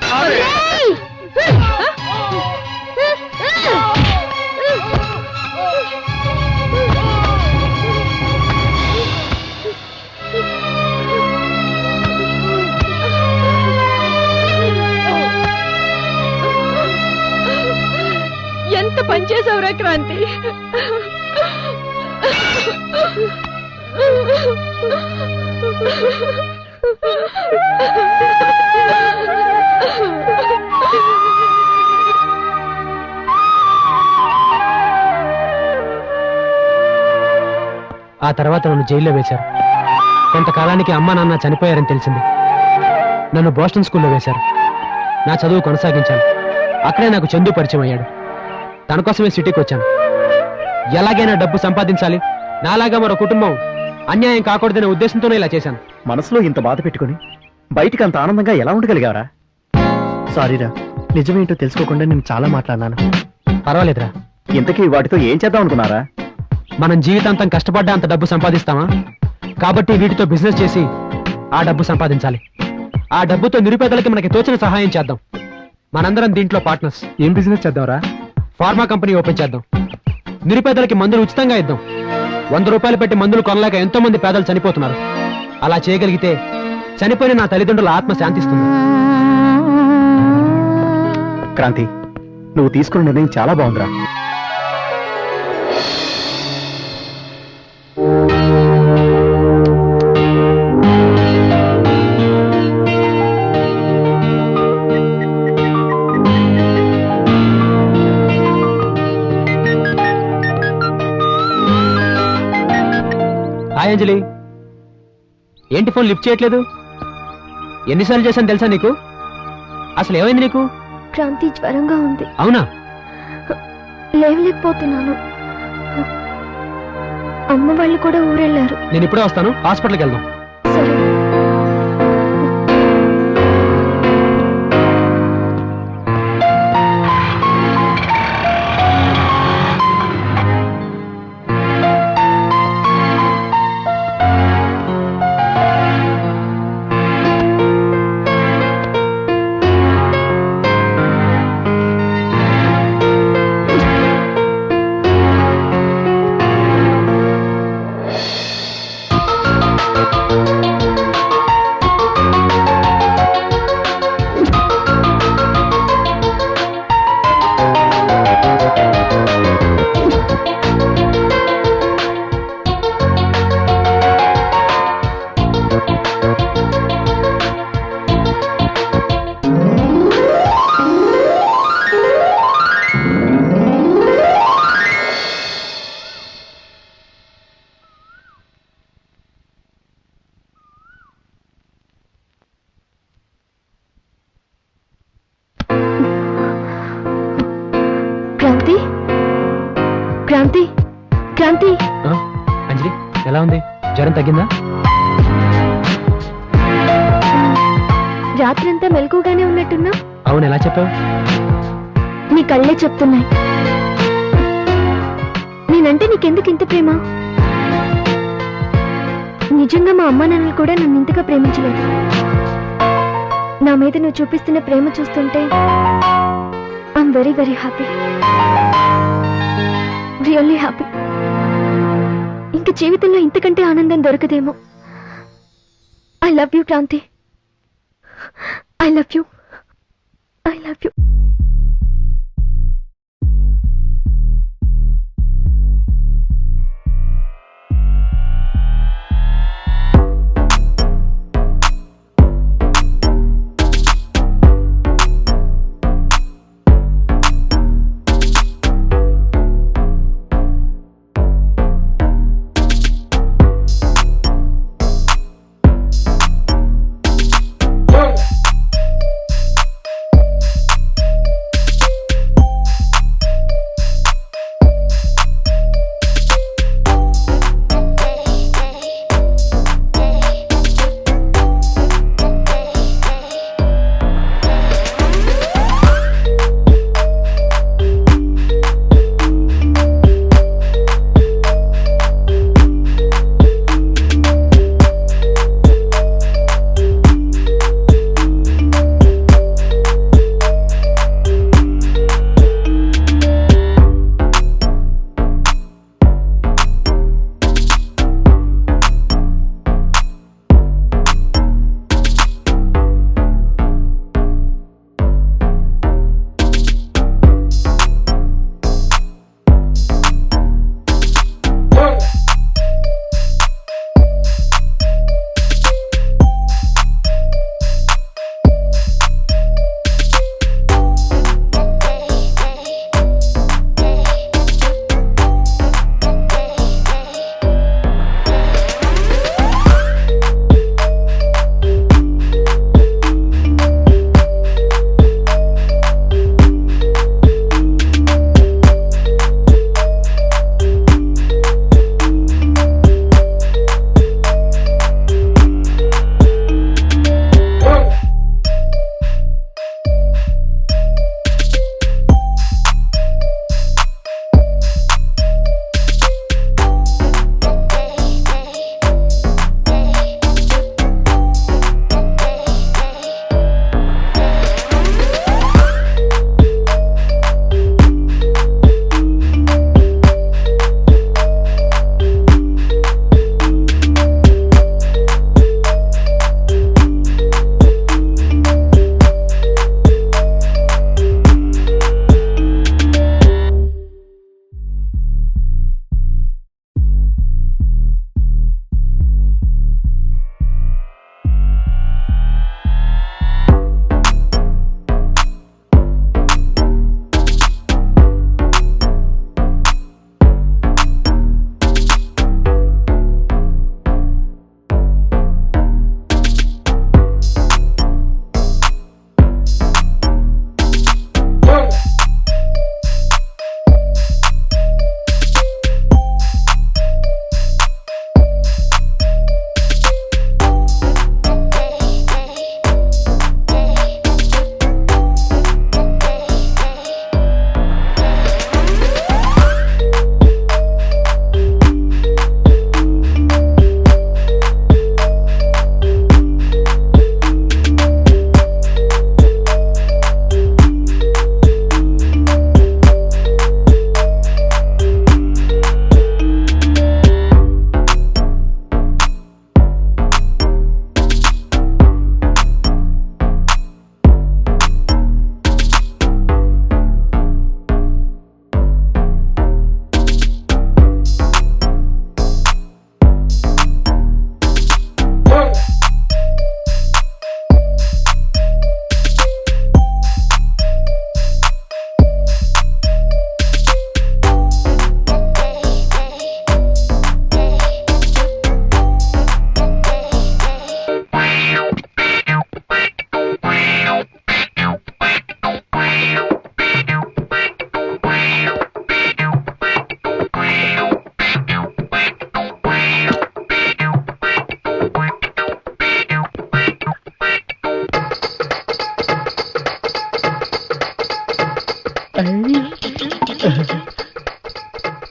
ఎంత పనిచేసావురా క్రాంతి. ఆ తర్వాత నన్ను జైల్లో వేశారు. కొంతకాలానికి అమ్మా నాన్న చనిపోయారని తెలిసింది. నన్ను బోస్టన్ స్కూల్లో వేశారు. నా చదువు కొనసాగించాను. అక్కడే నాకు చందు పరిచయం అయ్యాడు. తన కోసమే సిటీకి వచ్చాను. ఎలాగైనా డబ్బు సంపాదించాలి, నాలాగా మరో కుటుంబం అన్యాయం కాకూడదనే ఉద్దేశంతోనే ఇలా చేశాను. మనసులో ఇంత బాధ పెట్టుకుని బయటికి అంత ఆనందంగా ఎలా ఉండగలిగావరా? సారీరా, నిజమేంటో తెలుసుకోకుండా నేను చాలా మాట్లాడినాను. పర్వాలేదురా. ఇంతకీ వాటితో ఏం చేద్దాం అనుకున్నారా? మనం జీవితాంతం కష్టపడ్డా అంత డబ్బు సంపాదిస్తామా? కాబట్టి వీటితో బిజినెస్ చేసి ఆ డబ్బు సంపాదించాలి. ఆ డబ్బుతో నిరుపేదలకి మనకి తోచిన సహాయం చేద్దాం. మనందరం దీంట్లో పార్ట్నర్స్. ఏం బిజినెస్ చేద్దాంరా? ఫార్మా కంపెనీ ఓపెన్ చేద్దాం. నిరుపేదలకి మందులు ఉచితంగా ఇద్దాం. 100 రూపాయలు పెట్టి మందులు కొనలేక ఎంతో మంది పేదలు చనిపోతున్నారు. అలా చేయగలిగితే చనిపోయిన నా తల్లిదండ్రుల ఆత్మ శాంతిస్తుంది. క్రాంతి, నువ్వు తీసుకున్న నిర్ణయం చాలా బాగుందిరా. హాయ్ అంజలి, ఏంటి ఫోన్ లిఫ్ట్ చేయట్లేదు? ఎన్నిసార్లు చేశాను తెలుసా నీకు? అసలు ఏమైంది నీకు? క్రాంతి జ్వరంగా ఉంది. అవునా? లేవలేకపోతున్నాను. అమ్మ వాళ్ళు కూడా ఊరెళ్ళారు. నేను ఇప్పుడే వస్తాను, హాస్పిటల్కి వెళ్దాం. సరే. క్రాంతి ఆ? అంజలి ఎలా ఉంది? జ్వరం తగ్గిందా? రాత్రంతా మెలకుగానే ఉన్నట్టున్నా. అవును, ఎలా చెప్పావు? నీ కళ్ళే చెప్తున్నాయి. నేనంటే నీకెందుకు ఇంత ప్రేమ? నిజంగా మా అమ్మా నాన్నలు కూడా నన్ను ఇంతగా ప్రేమించలేదు. నా మీద నువ్వు చూపిస్తున్న ప్రేమ చూస్తుంటే I'm very very happy, really happy. ఇంక జీవితంలో ఇంతకంటే ఆనందం దొరకదేమో. I love you Kranti, I love you, I love you.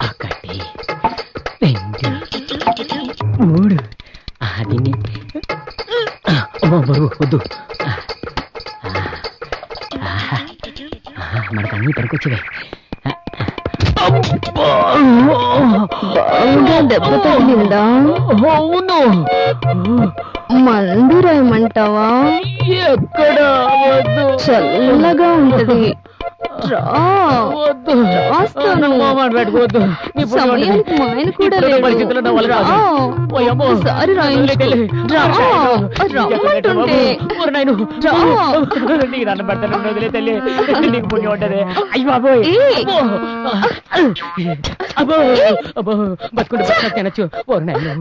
ఒకటి, రెండు, మూడు. దీన్ని బరువు వద్దు. మనకు అన్ని పనికొచ్చేవే. బాగా దెబ్బ తగిలిందా? అవును. మందు రాయమంటావా? ఎక్కడ? వద్దు. చల్లగా ఉంటది. రా. వద్దు. రాస్తాను. పెట్టుకోవద్దు. సమయానికి మా ఆయన కూడా లేడు. రా. ఒకసారి రాయించుకో. రా. రమ్మంటుంటే. రా. నీకు దండం పెడతాను, వదిలే తల్లి. నీకు పుణ్యం ఉంటది. అయ్యి బాబోయ్. అబ్బో అబ్బో బతుకుంటే బతుకు తినచ్చు. ఓరు నాయన.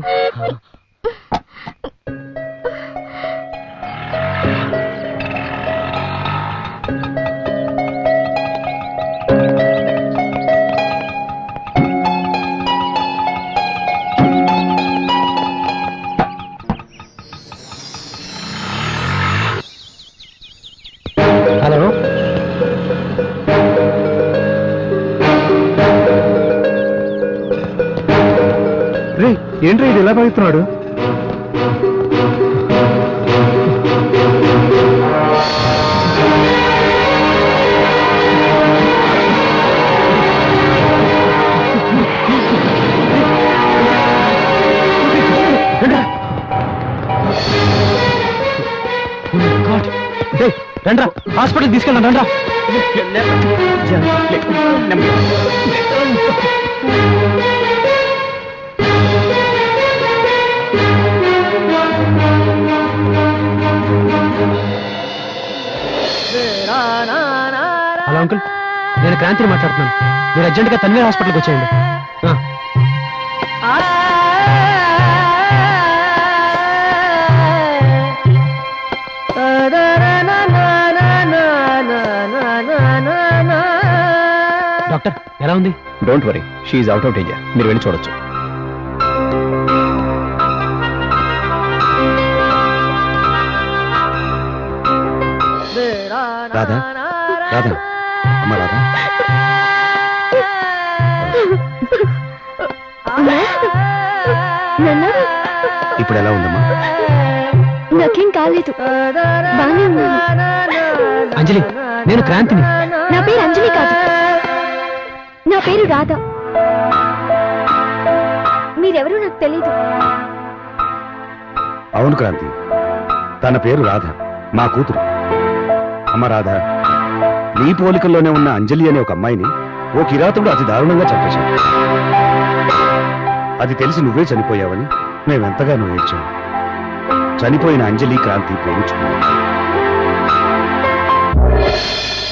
హలో, రే ఏంట్రా ఇది ఎలా పడుతున్నాడు? రండ్రా, హాస్పిటల్ తీసుకెళ్ళండి. రండ్రా. హలో అంకుల్, నేను క్రాంతిని మాట్లాడుతున్నాను. మీరు అర్జెంట్గా తన్వీర్ హాస్పిటల్కి వచ్చేయండి. డాక్టర్ ఎలా ఉంది? Don't worry, she's out of danger. మీరు వెళ్ళి చూడొచ్చు. రాధా, రాధా, అమ్మ రాధా. ఇప్పుడు ఎలా ఉందమ్మా? నాకేం కాలేదు, బానే ఉన్నాను. అంజలి, నేను క్రాంతిని. నా పేరు అంజలి కాదు, నా పేరు రాధ. మీరెవరూ నాకు తెలీదు. అవును క్రాంతి, తన పేరు రాధ, మా కూతురు. అమ్మ రాధ, నీ పోలికల్లోనే ఉన్న అంజలి అనే ఒక అమ్మాయిని ఓ కిరాతుడు అతి దారుణంగా చంపేశాడు. అది తెలిసి నువ్వే చనిపోయావని మేమెంతగానో ఏడ్చాము. చనిపోయిన అంజలి క్రాంతి ప్రేమించుకున్నాం,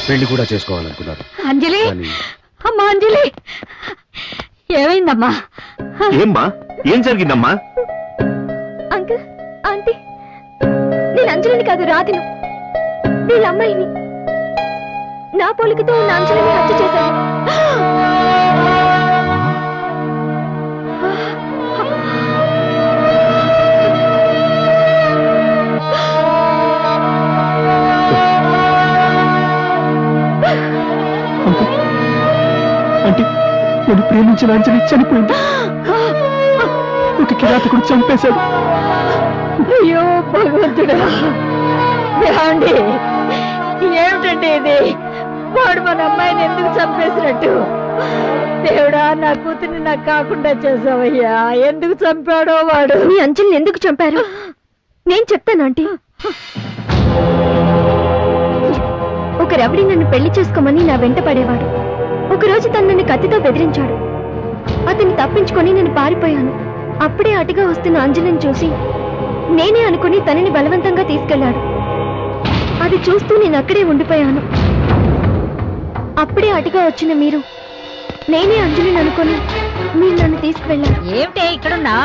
పెళ్లి కూడా చేసుకోవాలనుకున్నారు. అంజలి, అమ్మా అంజలి, ఏమైందమ్మా? ఏమ్మా, ఏం జరిగిందమ్మా? అంకుల్, ఆంటీ, నేను అంజలిని కాదు, రాధిను. వీళ్ళ అమ్మాయిని. నా పోలికతో ఉన్న అంజలిని హత్య చేశాను. అంటే నేను ప్రేమించిన అంజలి చనిపోయింది. ఒక కిరాతకుడు చంపేశాడు. అయ్యో భగవంతుడా, ఏమండి, ఏమిటండి ఇది? వాడు మన అమ్మాయిని ఎందుకు చంపేసినట్టు? దేవుడా, నా కూతుర్ని నాకు కాకుండా చేసావయ్యా. ఎందుకు చంపాడో వాడు? మీ అంజలిని ఎందుకు చంపారు నేను చెప్తాను ఆంటీ. ఒక రవిడి నన్ను పెళ్లి చేసుకోమని నా వెంట పడేవాడు. ఒకరోజు తను నన్ను కత్తితో బెదిరించాడు. అతన్ని తప్పించుకొని నేను పారిపోయాను. అప్పుడే అటుగా వస్తున్న అంజలిని చూసి నేనే అనుకుని తనని బలవంతంగా తీసుకెళ్లాడు. అది చూస్తూ నేను అక్కడే ఉండిపోయాను. అప్పుడే అటుగా వచ్చిన మీరు నేనే అంజలిని అనుకుని మీరు నన్ను తీసుకువెళ్ళారు. ఏమిటే ఇక్కడున్నా?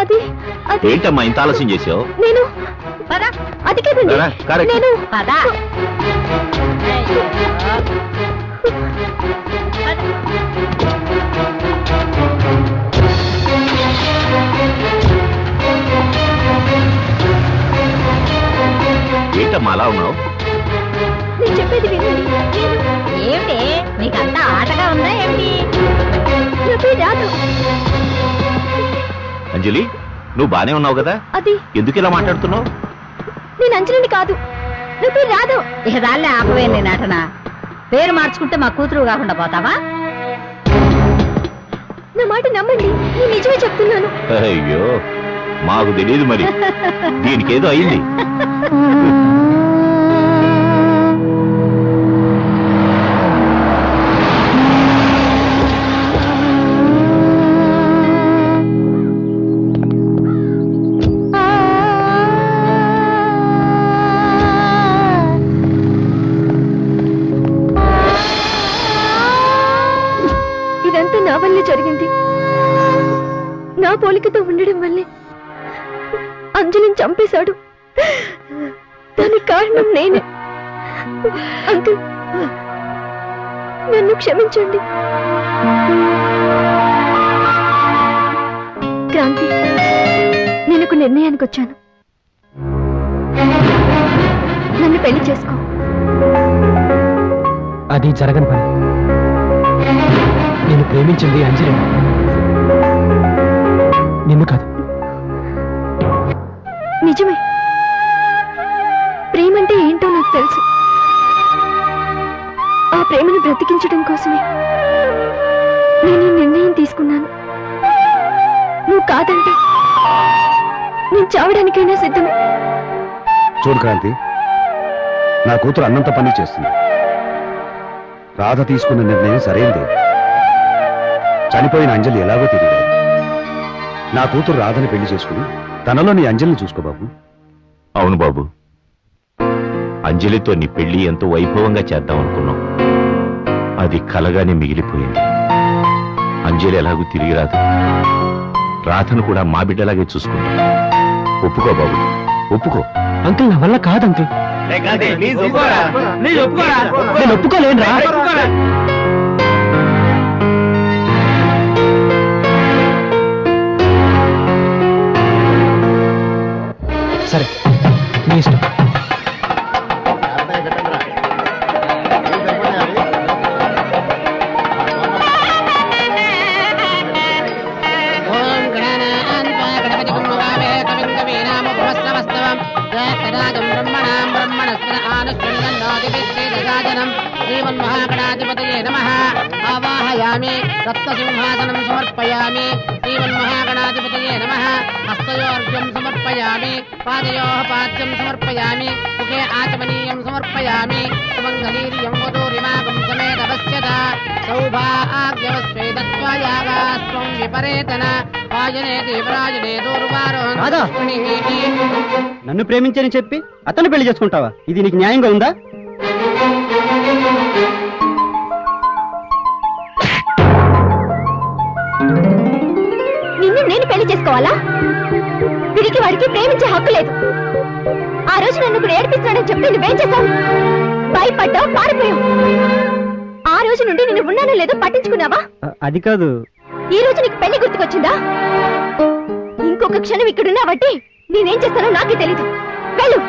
అది అది ఏంటమ్మా ఇంత ఆలస్యం చేసావు? నేను అది కదండి, నేను ఏంటమ్మా అలా ఉన్నావు? నేను చెప్పేది వినండి. ఏమిటే నీకు రాదు. అంజలి, నువ్వు బానే ఉన్నావు కదా? అది ఎందుకు ఇలా మాట్లాడుతున్నావు? నేను అంజలిని కాదు, నా పేరు రాదు. ఇక దాన్నే ఆపవే నీ నటన. పేరు మార్చుకుంటే మా కూతురు కాకుండా పోతావా? నా మాట నమ్మండి, నేను నిజమే చెప్తున్నాను. అయ్యో, మాకు తెలియదు మరి. దీనికేదో అయింది. ఇదంతా నా వల్లే జరిగింది. నా పోలికతో ఉండడం వల్లే అంజలిని చంపేశాడు. దానికి కారణం నేనే. అంకుల్, నన్ను క్షమించండి. క్రాంతి, నేను ఒక నిర్ణయానికి వచ్చాను. నన్ను పెళ్లి చేసుకో. అది జరగని పని. నేను ప్రేమించింది అంజలి, నిన్ను కాదు. నిజమే, ప్రేమంటే ఏంటో నాకు తెలుసు. ఆ ప్రేమను బ్రతికించడం కోసమే నేను ఈ నిర్ణయం తీసుకున్నాను. నువ్వు కాదంటే నేను చావడానికైనా సిద్ధమే. చూడు క్రాంతి, నా కూతురు అన్నంత పని చేస్తుంది. రాధ తీసుకున్న నిర్ణయం సరైందే. చనిపోయిన అంజలి ఎలాగో తిరిగాడు. నా కూతురు రాధని పెళ్లి చేసుకుని తనలో నీ అంజలిని చూసుకో బాబు. అవును బాబు, అంజలితో నీ పెళ్లి ఎంతో వైభవంగా చేద్దాం అనుకున్నాం. అది కలగానే మిగిలిపోయింది. అంజలి ఎలాగూ తిరిగి రాదు. రాధను కూడా మా బిడ్డలాగే చూసుకుంటా. ఒప్పుకో బాబు, ఒప్పుకో. అంకుల్, నా వల్ల కాదు అంకుల్. నేను ఒప్పుకోలేనురా. సరే, నీ ఇష్టం. శ్రీమన్మహాగణాధిపతయే నమః. ఆవాహయామి, రత్నసింహాసనం సమర్పయామి. శ్రీమన్మహాగణాధిపతయే నమః. హస్తయోర్ఘ్యం సమర్పయామి, పాదయోః పాద్యం సమర్పయామి, ముఖే ఆచమనీయం సమర్పయామి. సుమంగళీర్యం వధూరిమాగం సమేత పశ్యత. సౌభాగ్యవస్వేదత్వాయాగాస్త్వం విపరేతన వాజనే దేవరాజనే దూర్వారోహం. నన్ను ప్రేమించని చెప్పి అతను పెళ్లి చేసుకుంటావా? ఇది నీకు న్యాయంగా ఉందా? నిన్ను నేను పెళ్లి చేసుకోవాలా? వీరికి వాడికి ప్రేమించే హక్కు లేదు. ఆ రోజు నన్ను ఇప్పుడు ఏడిపిస్తున్నాడని చెప్తే నువ్వేం చేశావు? భయపడ్డావు, పారిపోయావు. ఆ రోజు నుండి నిన్ను ఉన్నానో లేదో పట్టించుకున్నావా? అది కాదు. ఈ రోజు నీకు పెళ్లి గుర్తుకొచ్చిందా? ఇంకొక క్షణం ఇక్కడున్నావట్టి నేనేం చేస్తానో నాకే తెలీదు. వెళ్ళు.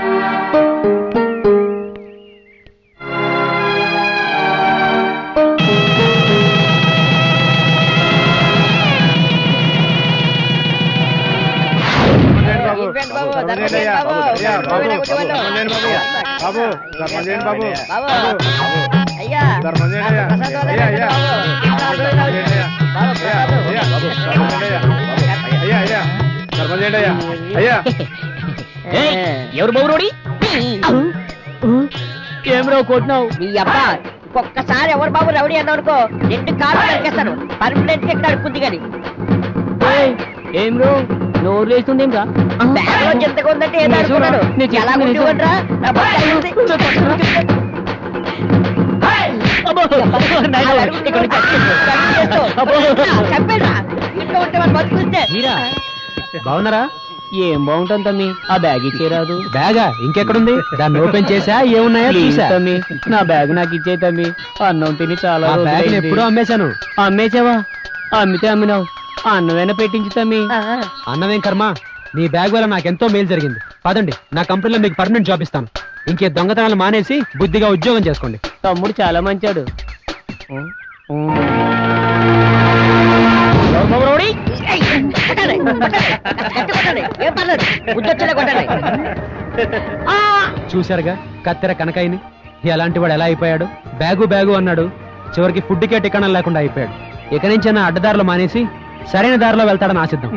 ఎవరు బౌరోడి? ఏమరో కొట్టినావు? నీ అబ్బా, ఒక్కసారి ఎవరు బాబు రౌడీ అన్నావు అనుకో, 2 కార్లు నరికేస్తాను. పర్మనెంట్ గా ఇక్కడ కుద్ది గాని. ఏం రో నోరు లేస్తుందేం రా? బ్యాగ్ లో ఎంతగా ఉందంటే ఏదో అనుకున్నాను. ఎలా కుట్టివ్వట్రా? చెప్పేరా, ఇంట్లో ఉంటే వాళ్ళు బతుకుంటే. బాగున్నారా? ఏం బాగుంటుంది తమ్మి, ఆ బ్యాగ్ ఇచ్చేరాదు. బ్యాగా ఇంకెక్కడుంది? దాన్ని ఓపెన్ చేసా, ఏమున్నాయో చూసా. తమ్మి, నా బ్యాగ్ నాకు ఇచ్చే తమ్మి. అన్నం తిని చాలా బ్యాగ్ ఎప్పుడో అమ్మేశాను. అమ్మేసావా? అమ్మితే అమ్మినావు, అన్నమైనా పెట్టించు తమ్మి. అన్నమేం కర్మ, నీ బ్యాగ్ వల్ల నాకెంతో మేలు జరిగింది. పదండి, నా కంపెనీలో మీకు పర్మనెంట్ జాబ్ ఇస్తాను. ఇంకే దొంగతనాలు మానేసి బుద్ధిగా ఉద్యోగం చేసుకోండి. తమ్ముడు చాలా మంచాడు. బుద్ధొచ్చేలా కొట్టండి. చూశారుగా కత్తెర కనకయ్యని ఎలాంటి వాడు ఎలా అయిపోయాడు. బ్యాగు బ్యాగు అన్నాడు, చివరికి ఫుడ్కే టికాణం లేకుండా అయిపోయాడు. ఇక నుంచి అడ్డదారిలో మానేసి సరైన దారిలో వెళ్తాడని ఆశిద్దాం.